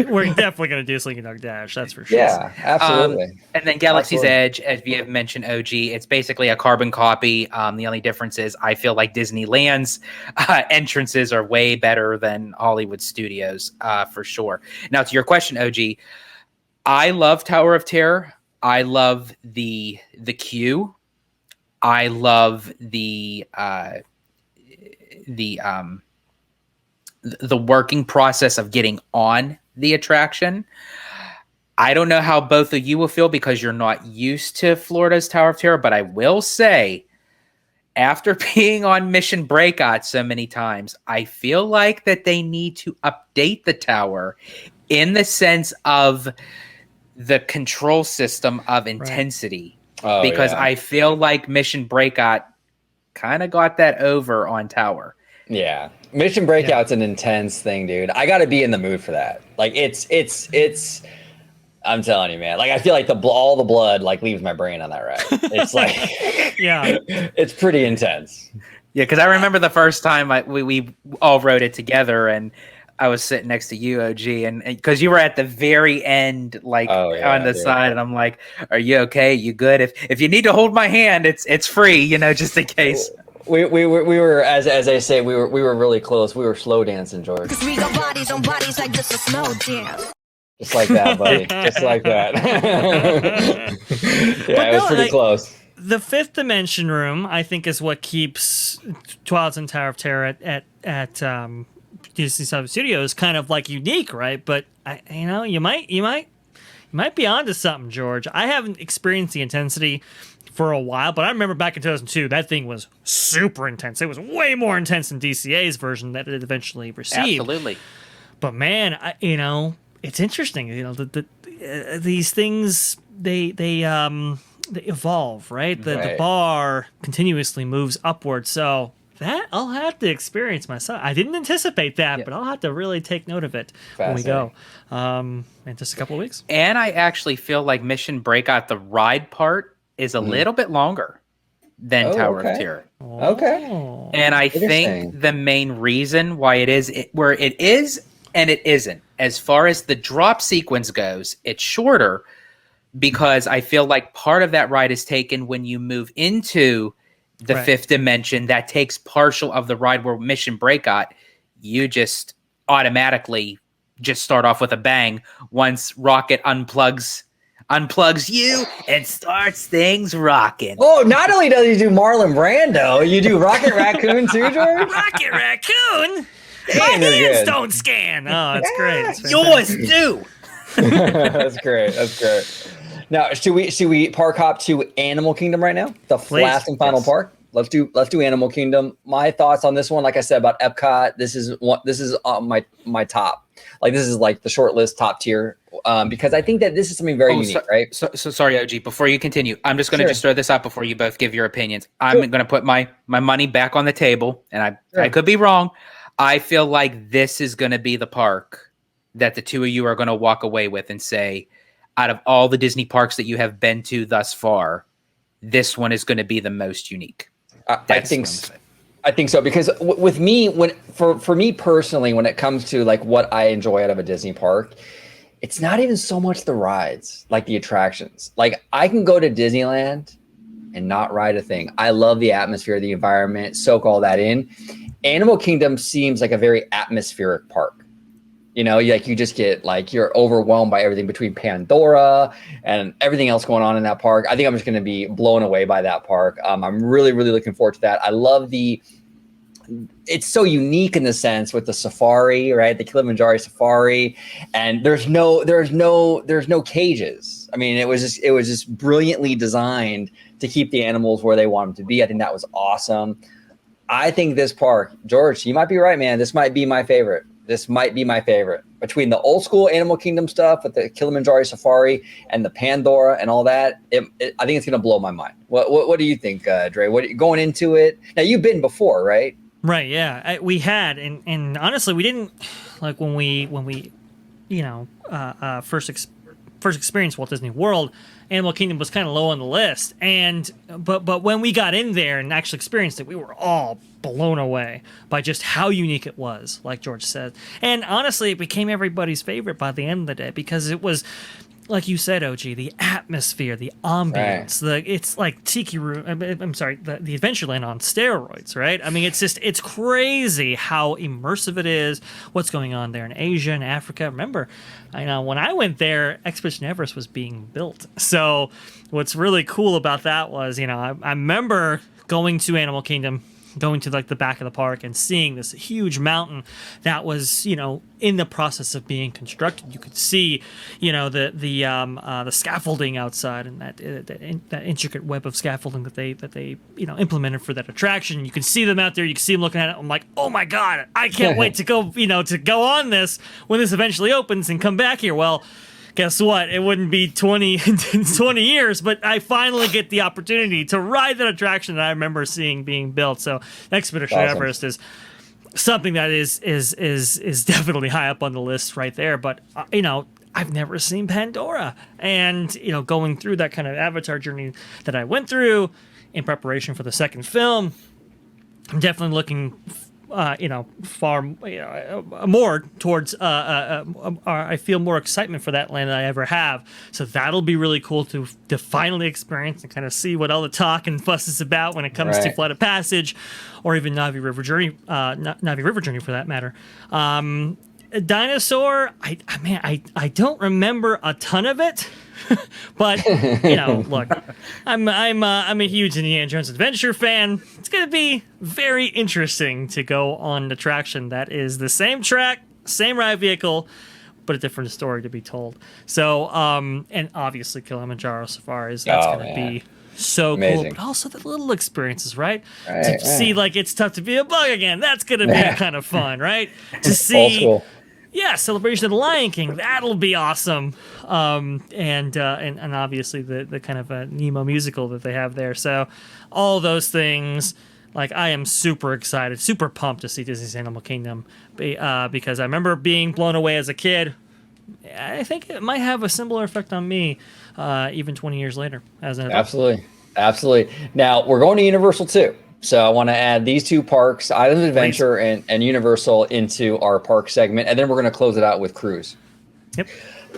We're definitely going to do Slinky Dog Dash. That's for sure. Yeah, absolutely. And then Galaxy's Edge, as we have mentioned, OG, it's basically a carbon copy. The only difference is I feel like Disneyland's entrances are way better than Hollywood Studios, for sure. Now, to your question, OG, I love Tower of Terror. I love the queue. I love the working process of getting on the attraction. I don't know how both of you will feel because you're not used to Florida's Tower of Terror, but I will say, after being on Mission Breakout so many times, I feel like that they need to update the tower in the sense of the control system of intensity. Right. Because I feel like Mission Breakout kind of got that over on Tower. Yeah. Mission Breakout's an intense thing, dude. I got to be in the mood for that. Like it's I'm telling you, man. Like I feel like all the blood like leaves my brain on that ride. It's like it's pretty intense. Yeah, because I remember the first time we all rode it together, and I was sitting next to you, OG, and because you were at the very end, like on the side, and I'm like, "Are you okay? You good? If you need to hold my hand, it's free, just in case." We were as I say we were really close. We were slow dancing, George. 'Cause we got bodies on bodies like this a slow dance. Just like that, buddy. Just like that. It was pretty close. The fifth dimension room, I think, is what keeps Twilight Zone Tower of Terror at Disney Studios kind of like unique, right? But you might be onto something, George. I haven't experienced the intensity for a while, but I remember back in 2002, that thing was super intense. It was way more intense than DCA's version that it eventually received. Absolutely. But man, it's interesting. These things they evolve, right? The bar continuously moves upward. So that I'll have to experience myself. I didn't anticipate that, but I'll have to really take note of it when we go in just a couple of weeks. And I actually feel like Mission Breakout, the ride part, is a little bit longer than Tower of Terror. Okay. And I think the main reason why it is where it is and it isn't, as far as the drop sequence goes, it's shorter because I feel like part of that ride is taken when you move into the fifth dimension. That takes partial of the ride, where Mission Breakout, you just automatically just start off with a bang once Rocket unplugs you and starts things rocking. Oh, not only does he do Marlon Brando, you do Rocket Raccoon too, George? Rocket Raccoon? My hands don't scan. Oh, that's great. That's yours do. That's great. Now, should we park hop to Animal Kingdom right now? The last and final park. Let's do Animal Kingdom. My thoughts on this one, like I said about Epcot, this is my top. Like this is like the short list, top tier, because I think that this is something very unique, right? So sorry, OG. Before you continue, I'm just going to just throw this out before you both give your opinions. I'm going to put my money back on the table, and I could be wrong. I feel like this is going to be the park that the two of you are going to walk away with and say, out of all the Disney parks that you have been to thus far, this one is going to be the most unique. I think so, because with me, for me personally, when it comes to like what I enjoy out of a Disney park, it's not even so much the rides, like the attractions. Like I can go to Disneyland and not ride a thing. I love the atmosphere, the environment, soak all that in. Animal Kingdom seems like a very atmospheric park. Like you just get like you're overwhelmed by everything between Pandora and everything else going on in that park. I think I'm just going to be blown away by that park. I'm really, really looking forward to that. I love the it's so unique in the sense with the safari, right? The Kilimanjaro safari, and there's no cages. I mean, it was just brilliantly designed to keep the animals where they want them to be. I think that was awesome. I think this park, George, you might be right, man. This might be my favorite. Between the old school Animal Kingdom stuff with the Kilimanjaro safari and the Pandora and all that. I think it's going to blow my mind. What do you think, Dre? Going into it? Now you've been before, right? Right. Yeah, we had, and honestly, we didn't like when we first experienced Walt Disney World. Animal Kingdom was kind of low on the list, but when we got in there and actually experienced it, we were all blown away by just how unique it was, like George said. And honestly, it became everybody's favorite by the end of the day because it was, like you said, OG, the atmosphere, the ambience, it's like Tiki Room. I'm sorry, the Adventureland on steroids, right? I mean, it's crazy how immersive it is. What's going on there in Asia and Africa? Remember, I know when I went there, Expedition Everest was being built. So, what's really cool about that was, I remember going to Animal Kingdom, going to like the back of the park and seeing this huge mountain that was, in the process of being constructed. You could see, the scaffolding outside and that intricate web of scaffolding that they implemented for that attraction. You can see them out there. You can see them looking at it. I'm like, oh my god, I can't wait to go, to go on this when this eventually opens and come back here. Well, guess what? It wouldn't be 20 years, but I finally get the opportunity to ride that attraction that I remember seeing being built. So Expedition Everest is something that is definitely high up on the list right there. But I've never seen Pandora, and going through that kind of Avatar journey that I went through in preparation for the second film, I'm definitely looking far more towards I feel more excitement for that land than I ever have. So that'll be really cool to finally experience and kind of see what all the talk and fuss is about when it comes to Flight of Passage or even Navi River Journey for that matter. Dinosaur, I don't remember a ton of it. But look, I'm a huge Indiana Jones Adventure fan. It's gonna be very interesting to go on an attraction that is the same track, same ride vehicle, but a different story to be told. So, and obviously Kilimanjaro Safaris, that's gonna be so cool. But also the little experiences, right? To see like it's tough to be a bug again. That's gonna be kind of fun, right? To see. Old school. Yeah, Celebration of the Lion King. That'll be awesome. And obviously the kind of a Nemo musical that they have there. So all those things, like I am super excited, super pumped to see Disney's Animal Kingdom because I remember being blown away as a kid. I think it might have a similar effect on me even 20 years later as an adult. Absolutely. Now we're going to Universal too. So I want to add these two parks, Island of Adventure and Universal, into our park segment, and then we're going to close it out with cruise. Yep.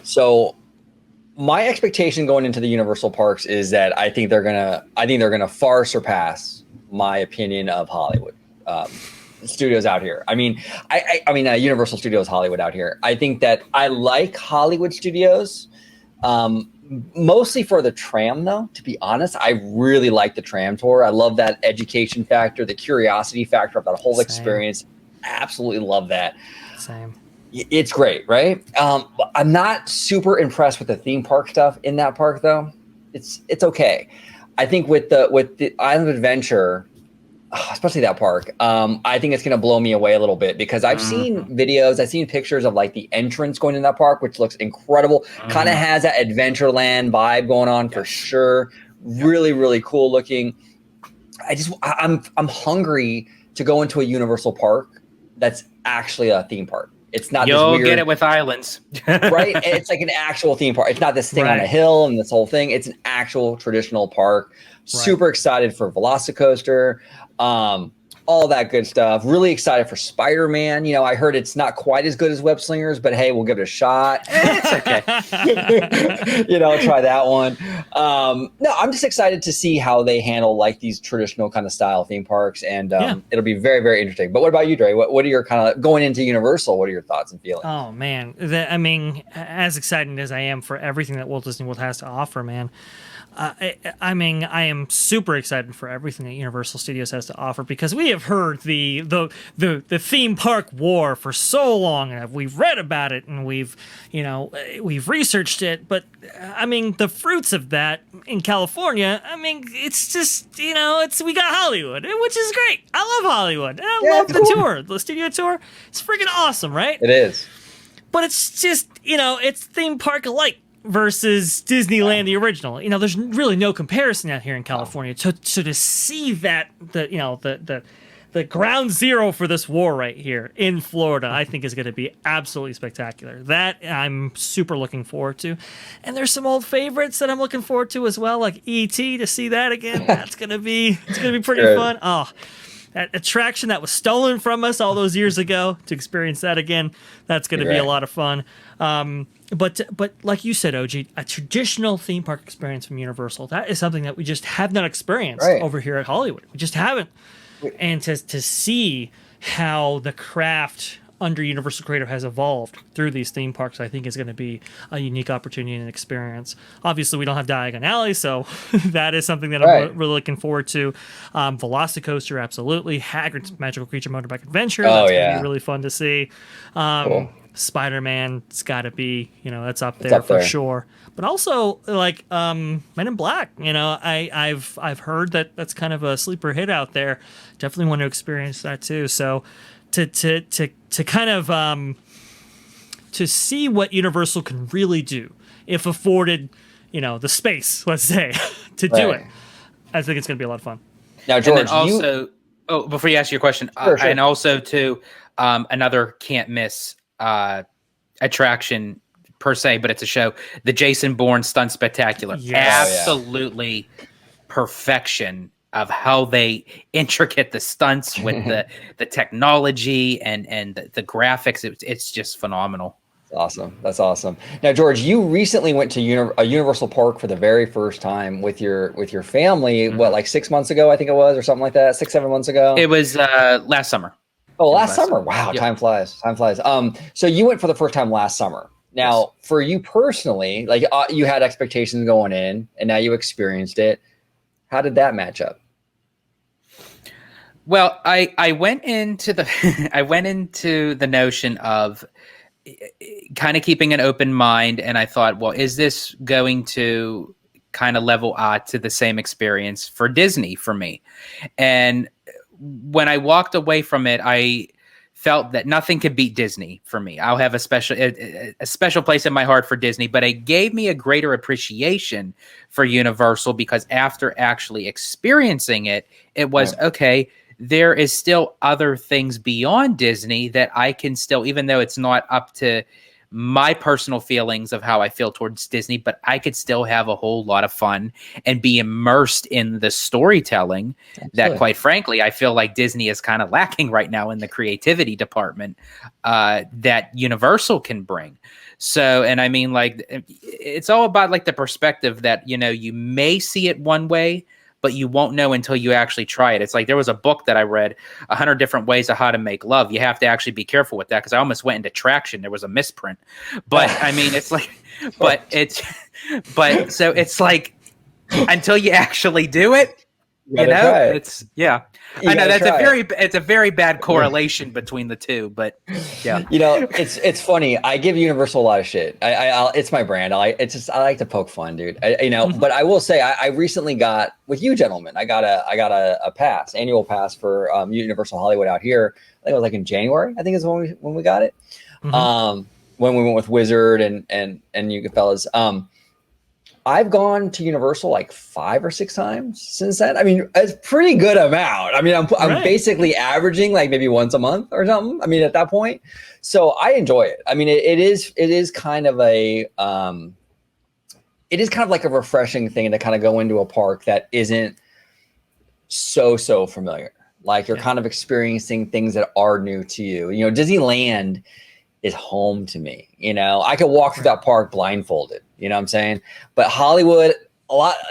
So my expectation going into the Universal parks is that I think they're gonna far surpass my opinion of Hollywood studios out here. I mean Universal Studios Hollywood out here. I think that I like Hollywood studios. Mostly for the tram, though, to be honest. I really like the tram tour. I love that education factor, the curiosity factor of that whole experience. Absolutely love that. Same. It's great, right? I'm not super impressed with the theme park stuff in that park, though. It's okay. I think with the Island of Adventure, especially that park, I think it's going to blow me away a little bit because I've seen videos, I've seen pictures of like the entrance going in that park, which looks incredible. Kind of has that Adventureland vibe going on for sure. Really, really cool looking. I'm hungry to go into a Universal park that's actually a theme park. It's not this weird, get it with islands. Right? It's like an actual theme park. It's not this thing on a hill and this whole thing. It's an actual traditional park. Super excited for Velocicoaster. All that good stuff. Really excited for Spider-Man. I heard it's not quite as good as Web Slingers, but hey, we'll give it a shot. It's okay. Try that one. No, I'm just excited to see how they handle like these traditional kind of style theme parks, and it'll be very, very interesting. But what about you, Dre? What are your kind of going into Universal? What are your thoughts and feelings? Oh man, as excited as I am for everything that Walt Disney World has to offer, man. I am super excited for everything that Universal Studios has to offer because we have have heard the theme park war for so long, and we've read about it, and we've researched it. But I mean, the fruits of that in California, I mean, it's just we got Hollywood, which is great. I love Hollywood, and I love the tour, the studio tour. It's freaking awesome, right? It is. But it's just it's theme park alike versus Disneyland, the original. There's really no comparison out here in California. So to see that the ground zero for this war right here in Florida, I think is going to be absolutely spectacular. That I'm super looking forward to. And there's some old favorites that I'm looking forward to as well, like E.T. to see that again. It's gonna be pretty fun. Oh, that attraction that was stolen from us all those years ago, to experience that again, that's going to be a lot of fun. But like you said, OG, a traditional theme park experience from Universal, that is something that we just have not experienced over here at Hollywood. We just haven't. And to see how the craft under Universal Creative has evolved through these theme parks, I think is going to be a unique opportunity and experience. Obviously, we don't have Diagon Alley, so that is something that I'm really looking forward to. Velocicoaster, absolutely. Hagrid's Magical Creature Motorbike Adventure, that's going to be really fun to see. Cool. Spider-Man, it's got to be, that's up there for sure. But also, like Men in Black, I've heard that that's kind of a sleeper hit out there. Definitely want to experience that too. So to kind of to see what Universal can really do if afforded, the space, let's say, to do it, I think it's going to be a lot of fun. Now, George, and also, before you ask your question, sure. And also too, another can't miss attraction per se, but it's a show. The Jason Bourne Stunt Spectacular, absolutely perfection of how they intricate the stunts with the technology and the graphics. It's just phenomenal. Awesome. That's awesome. Now, George, you recently went to a Universal Park for the very first time with your family. What, like 6 months ago, I think it was, or something like that? 6-7 months ago. It was last summer. Oh, last summer. Wow. Yep. Time flies. So you went for the first time last summer. Now, for you personally, like you had expectations going in, and now you experienced it. How did that match up? Well, I went into the notion of kind of keeping an open mind, and I thought, well, is this going to kind of level out to the same experience for Disney for me? And when I walked away from it, I felt that nothing could beat Disney for me. I'll have a special place in my heart for Disney, but it gave me a greater appreciation for Universal, because after actually experiencing it, it was okay. There is still other things beyond Disney that I can still, even though it's not up to my personal feelings of how I feel towards Disney, but I could still have a whole lot of fun and be immersed in the storytelling that, quite frankly, I feel like Disney is kind of lacking right now in the creativity department that Universal can bring. So, and I mean, like, it's all about like the perspective that, you may see it one way, but you won't know until you actually try it. It's like there was a book that I read, 100 Different Ways of How to Make Love. You have to actually be careful with that, because I almost went into Traction. There was a misprint. But I mean, it's like, so it's like, until you actually do it, it's, I know it's a very bad correlation between the two, but yeah. It's funny. I give Universal a lot of shit. It's my brand. I like to poke fun, dude. But I will say I recently got, with you gentlemen, I got a pass, annual pass for Universal Hollywood out here. I think it was like in January. I think is when we got it. When we went with Wizard and you fellas. I've gone to Universal like 5 or 6 times since then. I mean, it's a pretty good amount. I mean, I'm basically averaging like maybe once a month or something. I mean, at that point, so I enjoy it. I mean, it is kind of like a refreshing thing to kind of go into a park that isn't so familiar. Like you're kind of experiencing things that are new to you. Disneyland is home to me. I could walk through that park blindfolded. You know what I'm saying? But Hollywood,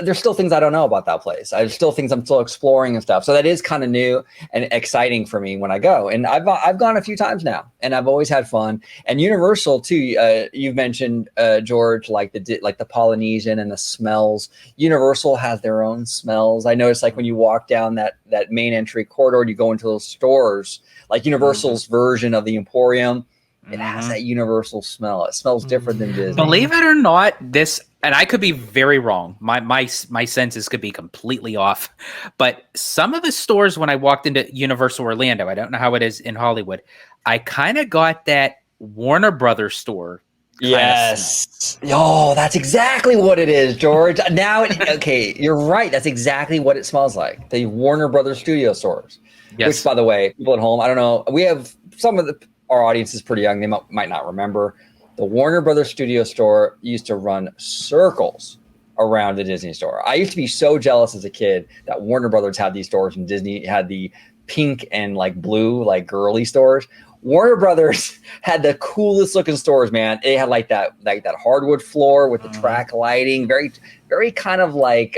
there's still things I don't know about that place. There's still things I'm still exploring and stuff. So that is kind of new and exciting for me when I go. And I've gone a few times now, and I've always had fun. And Universal too. You've mentioned George, like the Polynesian and the smells. Universal has their own smells. I noticed like when you walk down that main entry corridor, you go into those stores, like Universal's version of the Emporium. It has that Universal smell. It smells different than Disney. Believe it or not, and I could be very wrong. My senses could be completely off. But some of the stores, when I walked into Universal Orlando, I don't know how it is in Hollywood, I kind of got that Warner Brothers store. Yes. Oh, that's exactly what it is, George. Now, okay, you're right. That's exactly what it smells like. The Warner Brothers studio stores. Yes. Which, by the way, people at home, I don't know. We have our audience is pretty young. They might not remember. The Warner Brothers studio store used to run circles around the Disney store. I used to be so jealous as a kid that Warner Brothers had these stores and Disney had the pink and like blue, like girly stores. Warner Brothers had the coolest looking stores, man. They had like that hardwood floor with the track lighting, very, very kind of like,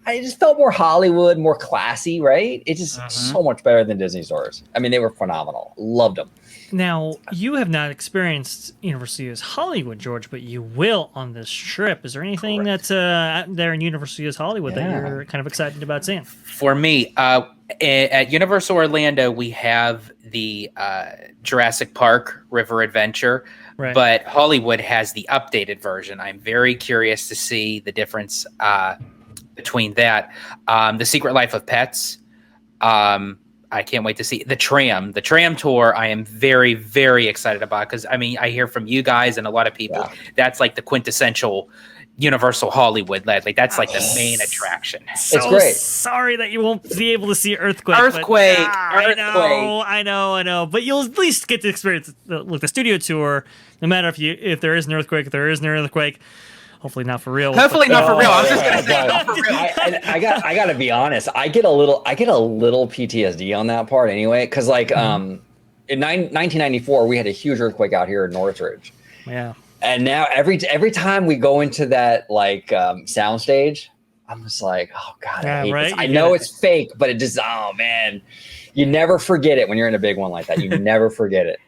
I just felt more Hollywood, more classy, right? It's just so much better than Disney stores. I mean, they were phenomenal. Loved them. Now, you have not experienced Universal Studios Hollywood, George, but you will on this trip. Is there anything that's out there in Universal Studios Hollywood that you're kind of excited about seeing? For me, at Universal Orlando, we have the Jurassic Park River Adventure, but Hollywood has the updated version. I'm very curious to see the difference between that. The Secret Life of Pets. I can't wait to see the tram tour. I am very, very excited about because I mean, I hear from you guys and a lot of people that's like the quintessential Universal Hollywood. Like that's like the main attraction. It's great. Sorry that you won't be able to see Earthquake. I know. But you'll at least get to experience the studio tour. No matter if there is an earthquake, if there isn't an earthquake. Hopefully not for real. Hopefully not for real. I was just gonna say not for real. I gotta be honest. I get a little PTSD on that part anyway, because like in 1994 we had a huge earthquake out here in Northridge. Yeah. And now every time we go into that like soundstage, I'm just like, oh god, I hate this. I know it's fake, but it just man, you never forget it when you're in a big one like that. You never forget it.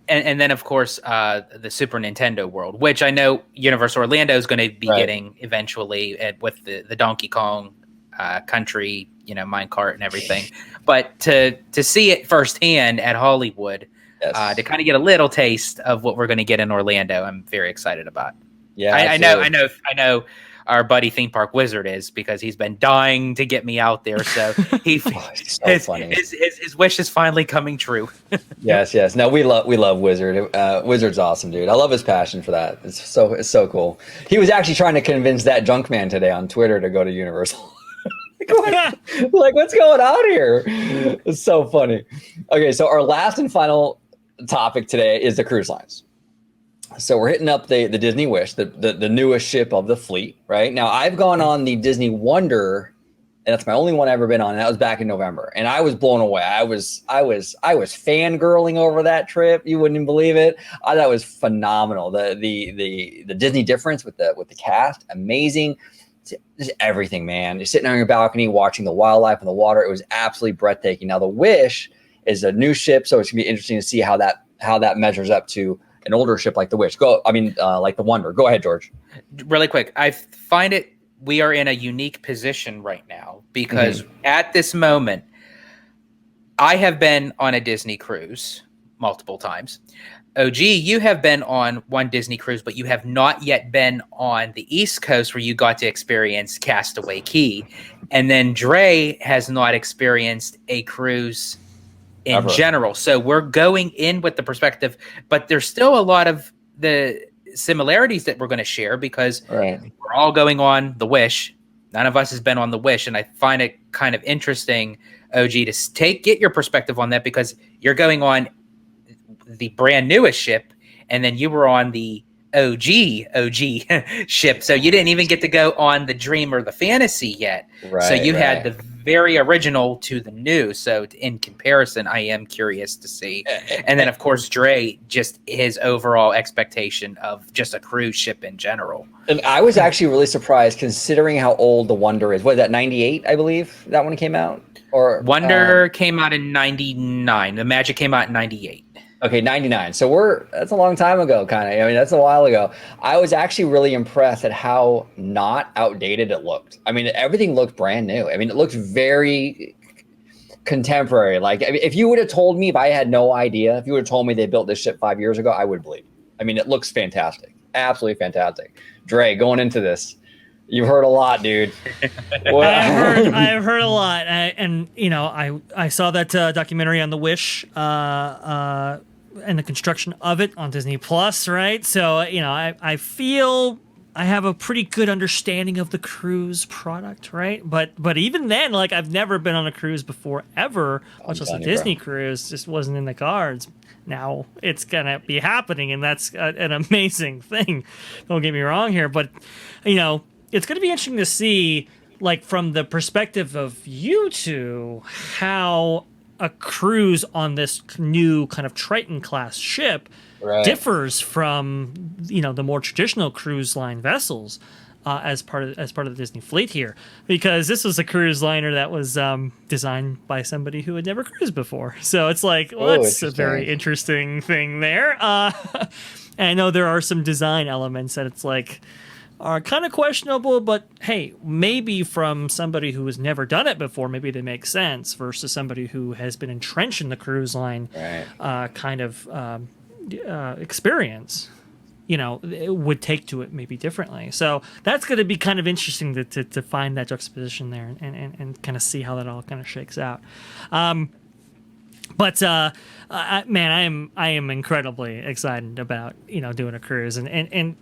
And then, of course, the Super Nintendo World, which I know Universal Orlando is going to be getting eventually with the Donkey Kong Country, minecart and everything. But to see it firsthand at Hollywood, to kind of get a little taste of what we're going to get in Orlando, I'm very excited about. Yeah, I know. Our buddy Theme Park Wizard is because he's been dying to get me out there. So his wish is finally coming true. Yes. No, we love Wizard. Wizard's awesome, dude. I love his passion for that. It's so cool. He was actually trying to convince that junk man today on Twitter to go to Universal. Like, what's going on here? It's so funny. Okay, so our last and final topic today is the cruise lines. So we're hitting up the Disney Wish, the newest ship of the fleet, right? Now I've gone on the Disney Wonder, and that's my only one I've ever been on. And that was back in November, and I was blown away. I was fangirling over that trip. You wouldn't even believe it. I thought it was phenomenal. The Disney difference with the cast, amazing. Just everything, man. You're sitting on your balcony watching the wildlife in the water. It was absolutely breathtaking. Now the Wish is a new ship, so it's gonna be interesting to see how that measures up to an older ship like the Wish. Like the Wonder. Go ahead, George. Really quick. I find we are in a unique position right now because at this moment, I have been on a Disney cruise multiple times. OG, you have been on one Disney cruise, but you have not yet been on the East Coast where you got to experience Castaway Cay. And then Dre has not experienced a cruise in general. So we're going in with the perspective, but there's still a lot of the similarities that we're going to share because we're all going on the Wish. None of us has been on the Wish. And I find it kind of interesting, OG, to get your perspective on that because you're going on the brand newest ship and then you were on the OG ship. So you didn't even get to go on the Dream or the Fantasy yet. So you had the very original to the new. So in comparison, I am curious to see. And then, of course, Dre, just his overall expectation of just a cruise ship in general. And I was actually really surprised considering how old the Wonder is. What is that, 98, I believe that one came out? Or Wonder came out in 99. The Magic came out in 98. Okay, 99. So that's a long time ago, kind of. I mean, that's a while ago. I was actually really impressed at how not outdated it looked. I mean, everything looked brand new. I mean, it looked very contemporary. Like, if you would have told me, if I had no idea, if you would have told me they built this ship 5 years ago, I would believe. I mean, it looks fantastic. Absolutely fantastic. Dre, going into this, you've heard a lot, dude. I've heard a lot, and you know, I saw that documentary on the Wish, and the construction of it on Disney Plus, right? So you know, I feel I have a pretty good understanding of the cruise product, right? But even then, like, I've never been on a cruise before ever, much less a Disney cruise. Just wasn't in the cards. Now it's gonna be happening, and that's an amazing thing. Don't get me wrong here, but you know, it's going to be interesting to see, like, from the perspective of you two, how a cruise on this new kind of Triton class ship differs from, you know, the more traditional cruise line vessels as part of the Disney fleet here, because this was a cruise liner that was designed by somebody who had never cruised before. So it's like, well, that's a very interesting thing there. And I know there are some design elements that it's like are kind of questionable, but hey, maybe from somebody who has never done it before, maybe they make sense versus somebody who has been entrenched in the cruise line kind of experience, you know, it would take to it maybe differently. So that's going to be kind of interesting to find that juxtaposition there and kind of see how that all kind of shakes out. But man, I am incredibly excited about, you know, doing a cruise, and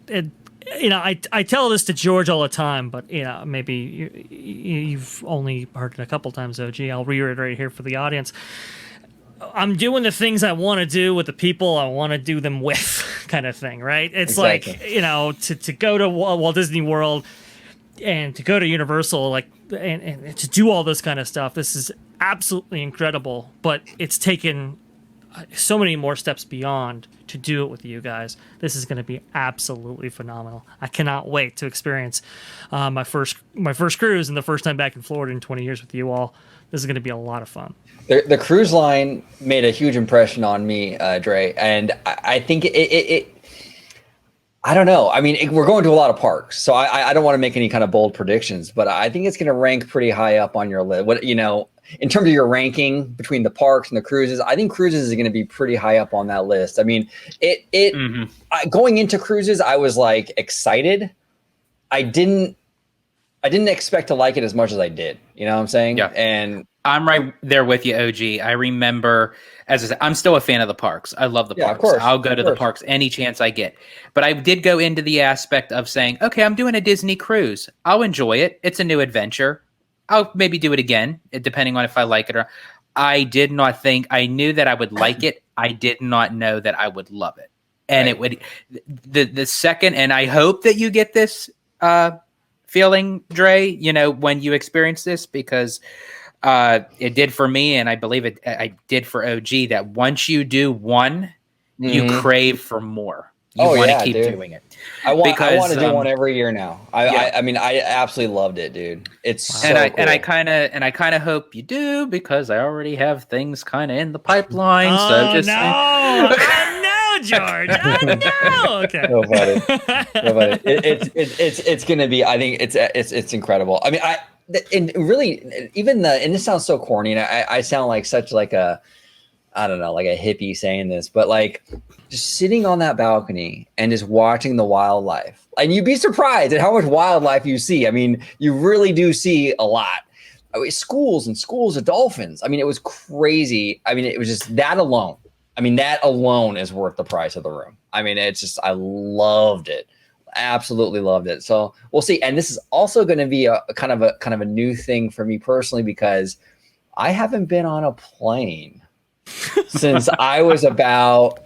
you know, I tell this to George all the time, but you know, maybe you've only heard it a couple times, OG. I'll reiterate here for the audience. I'm doing the things I want to do with the people I want to do them with, kind of thing, right? It's like, you know, to go to Walt Disney World and to go to Universal, like, and to do all this kind of stuff. This is absolutely incredible, but it's taken so many more steps beyond to do it with you guys. This is going to be absolutely phenomenal. I cannot wait to experience my first cruise and the first time back in Florida in 20 years with you all. This is going to be a lot of fun. The cruise line made a huge impression on me, Dre, and I think it I don't know. I mean, we're going to a lot of parks, so I don't want to make any kind of bold predictions, but I think it's going to rank pretty high up on your list. What, you know, in terms of your ranking between the parks and the cruises, I think cruises is going to be pretty high up on that list. I mean, going into cruises, I was like excited. I didn't expect to like it as much as I did. You know what I'm saying? Yeah. And I'm right there with you, OG. I remember, as I said, I'm still a fan of the parks. I love the parks. Of course, I'll go to the parks any chance I get. But I did go into the aspect of saying, okay, I'm doing a Disney cruise. I'll enjoy it. It's a new adventure. I'll maybe do it again, depending on if I like it or. I did not think, I knew that I would like it. I did not know that I would love it. And it would, the second, and I hope that you get this feeling, Dre, you know, when you experience this, because it did for me, and I believe I did for OG, that once you do one, you crave for more. You want to keep doing it. I want to do one every year now. I mean, I absolutely loved it, dude. It's so cool. And I kind of hope you do, because I already have things kind of in the pipeline. Oh, so no, George. No. Okay. Nobody. It's gonna be. I think it's incredible. I mean, and really, even and this sounds so corny, and I sound like such like a, I don't know, like a hippie saying this, but like just sitting on that balcony and just watching the wildlife, and you'd be surprised at how much wildlife you see. I mean, you really do see a lot. I mean, schools and schools of dolphins. I mean, it was crazy. I mean, it was just that alone. I mean, that alone is worth the price of the room. I mean, it's just, I loved it. Absolutely loved it. So we'll see. And this is also going to be a kind of a new thing for me personally, because I haven't been on a plane since I was about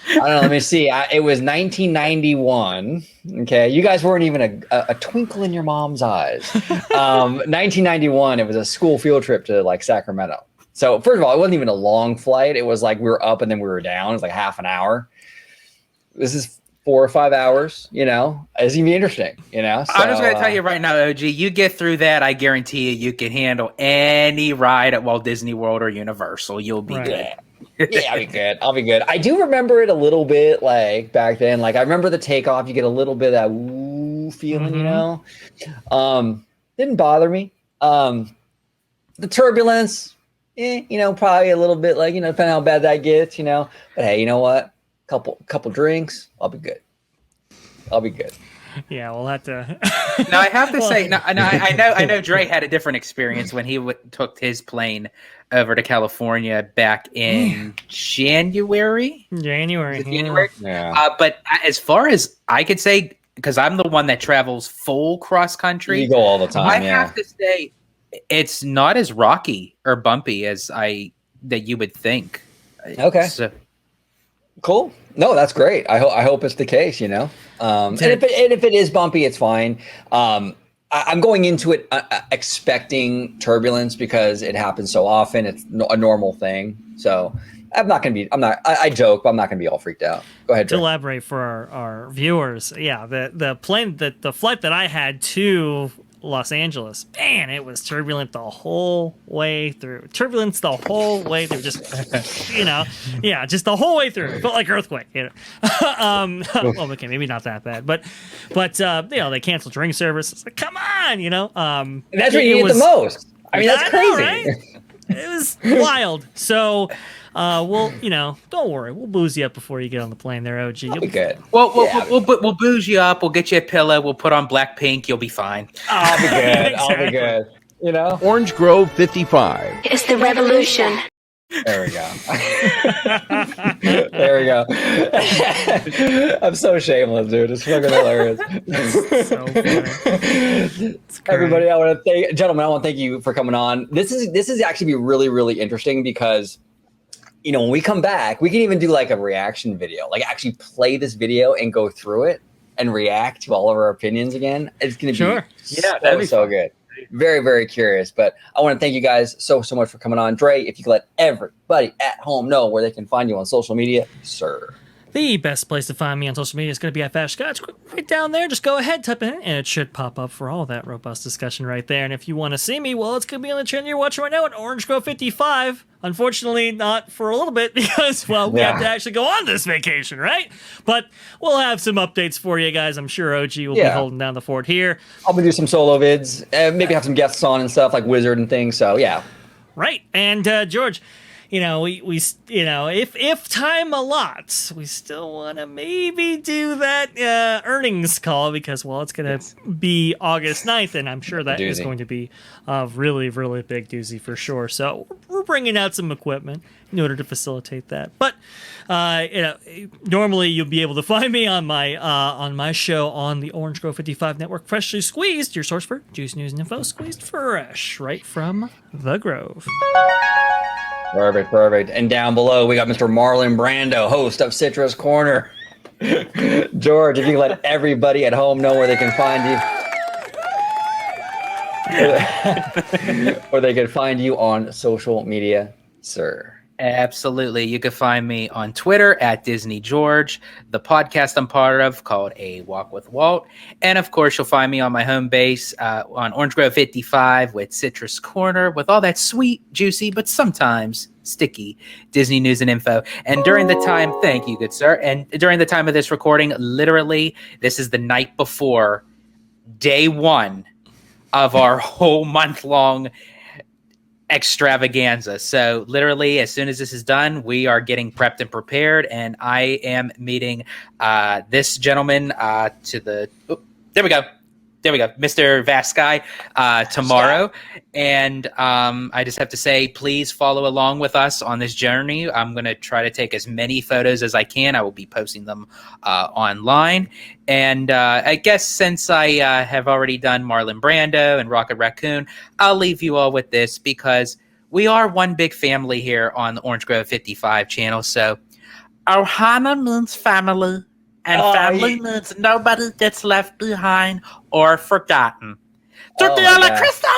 I don't know. Let me see. It was 1991. Okay, you guys weren't even a twinkle in your mom's eyes. 1991. It was a school field trip to like Sacramento. So first of all, it wasn't even a long flight. It was like we were up and then we were down. It was like half an hour. This is 4 or 5 hours. You know, it's gonna be interesting. You know, so, I'm just gonna tell you right now, OG. You get through that, I guarantee you can handle any ride at Walt Disney World or Universal. You'll be good. Yeah, I'll be good. I'll be good. I do remember it a little bit, like back then. Like I remember the takeoff. You get a little bit of that woo feeling, you know. Didn't bother me. The turbulence, you know, probably a little bit, like, you know, depending on how bad that gets, you know. But hey, you know what? Couple drinks, I'll be good. I'll be good. Yeah, we'll have to. Now I have to say, I know Dre had a different experience when he took his plane over to California back in January. January. Yeah. But as far as I could say, because I'm the one that travels full cross country, You go all the time. I Yeah. have to say it's not as rocky or bumpy as that you would think. Okay. So, Cool. No, that's great. I hope it's the case, you know. And if it is bumpy, it's fine. I'm going into it expecting turbulence because it happens so often. It's a normal thing. So I joke, but I'm not going to be all freaked out. Go ahead, To Dre. elaborate for our viewers, yeah, the flight that I had to Los Angeles, man, it was turbulent the whole way through. Turbulence the whole way through. Just, you know, yeah, just the whole way through. It felt like earthquake. You know, well, okay, maybe not that bad, but you know, they canceled ring service. It's like, come on, you know. And that's what you need the most. I mean, that's I crazy. know, right? It was wild. So, we'll, you know, don't worry. We'll booze you up before you get on the plane there, OG. I'll be good. we'll booze you up. We'll get you a pillow. We'll put on Blackpink. You'll be fine. I'll be good. I'll be Exactly. good. You know? Orange Grove 55. It's the revolution. There we go. There we go. I'm so shameless, dude. It's fucking hilarious. So funny. It's great. Everybody, I want to thank you for coming on. This is actually be really, really interesting because, you know, when we come back, we can even do like a reaction video, like actually play this video and go through it and react to all of our opinions again. It's going to be so good. Very, very curious. But I want to thank you guys so much for coming on. Dre, if you could let everybody at home know where they can find you on social media, sir. The best place to find me on social media is going to be at Fast Scotch. Right down there, just go ahead, type it in, and it should pop up for all that robust discussion right there. And if you want to see me, well, it's going to be on the channel you're watching right now at Orange Grove 55. Unfortunately, not for a little bit because, well, we have to actually go on this vacation, right? But we'll have some updates for you guys. I'm sure OG will be holding down the fort here. I'm going to do some solo vids, maybe have some guests on and stuff like Wizard and things. So, yeah. Right. And, George, you know, we you know, if time allots, we still want to maybe do that earnings call because, well, it's going to be August 9th, and I'm sure that is going to be a really, really big doozy for sure. So we're bringing out some equipment in order to facilitate that. But, you know, normally you'll be able to find me on my show on the Orange Grove 55 Network, Freshly Squeezed, your source for juice, news, and info, squeezed fresh right from the Grove. Perfect. And down below, we got Mr. Marlon Brando, host of Citrus Corner. George, if you can let everybody at home know where they can find you. Or they can find you on social media, sir. Absolutely. You can find me on Twitter at Disney George, the podcast I'm part of called A Walk with Walt. And of course, you'll find me on my home base on Orange Grove 55 with Citrus Corner with all that sweet, juicy, but sometimes sticky Disney news and info. And during the time, thank you, good sir. And during the time of this recording, literally, this is the night before day one of our whole month-long extravaganza. So literally, as soon as this is done, we are getting prepped and prepared, and I am meeting this gentleman there we go, Mr. Vaskai tomorrow. And I just have to say, please follow along with us on this journey. I'm going to try to take as many photos as I can. I will be posting them online. And I guess since I have already done Marlon Brando and Rocket Raccoon, I'll leave you all with this because we are one big family here on the Orange Grove 55 channel. So Ohana means family, and family means nobody gets left behind or forgotten. Tutti my alla God. Krista!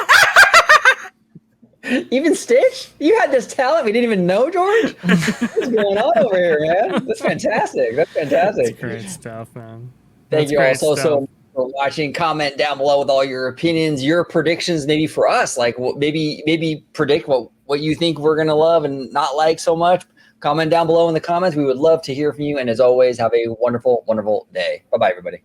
Even Stitch? You had this talent we didn't even know, George? What's going on over here, man? That's fantastic. That's fantastic. That's great stuff, man. Thank That's you all great so stuff. much for watching. Comment down below with all your opinions, your predictions, maybe for us. Like maybe predict what you think we're gonna love and not like so much. Comment down below in the comments. We would love to hear from you. And as always, have a wonderful, wonderful day. Bye-bye, everybody.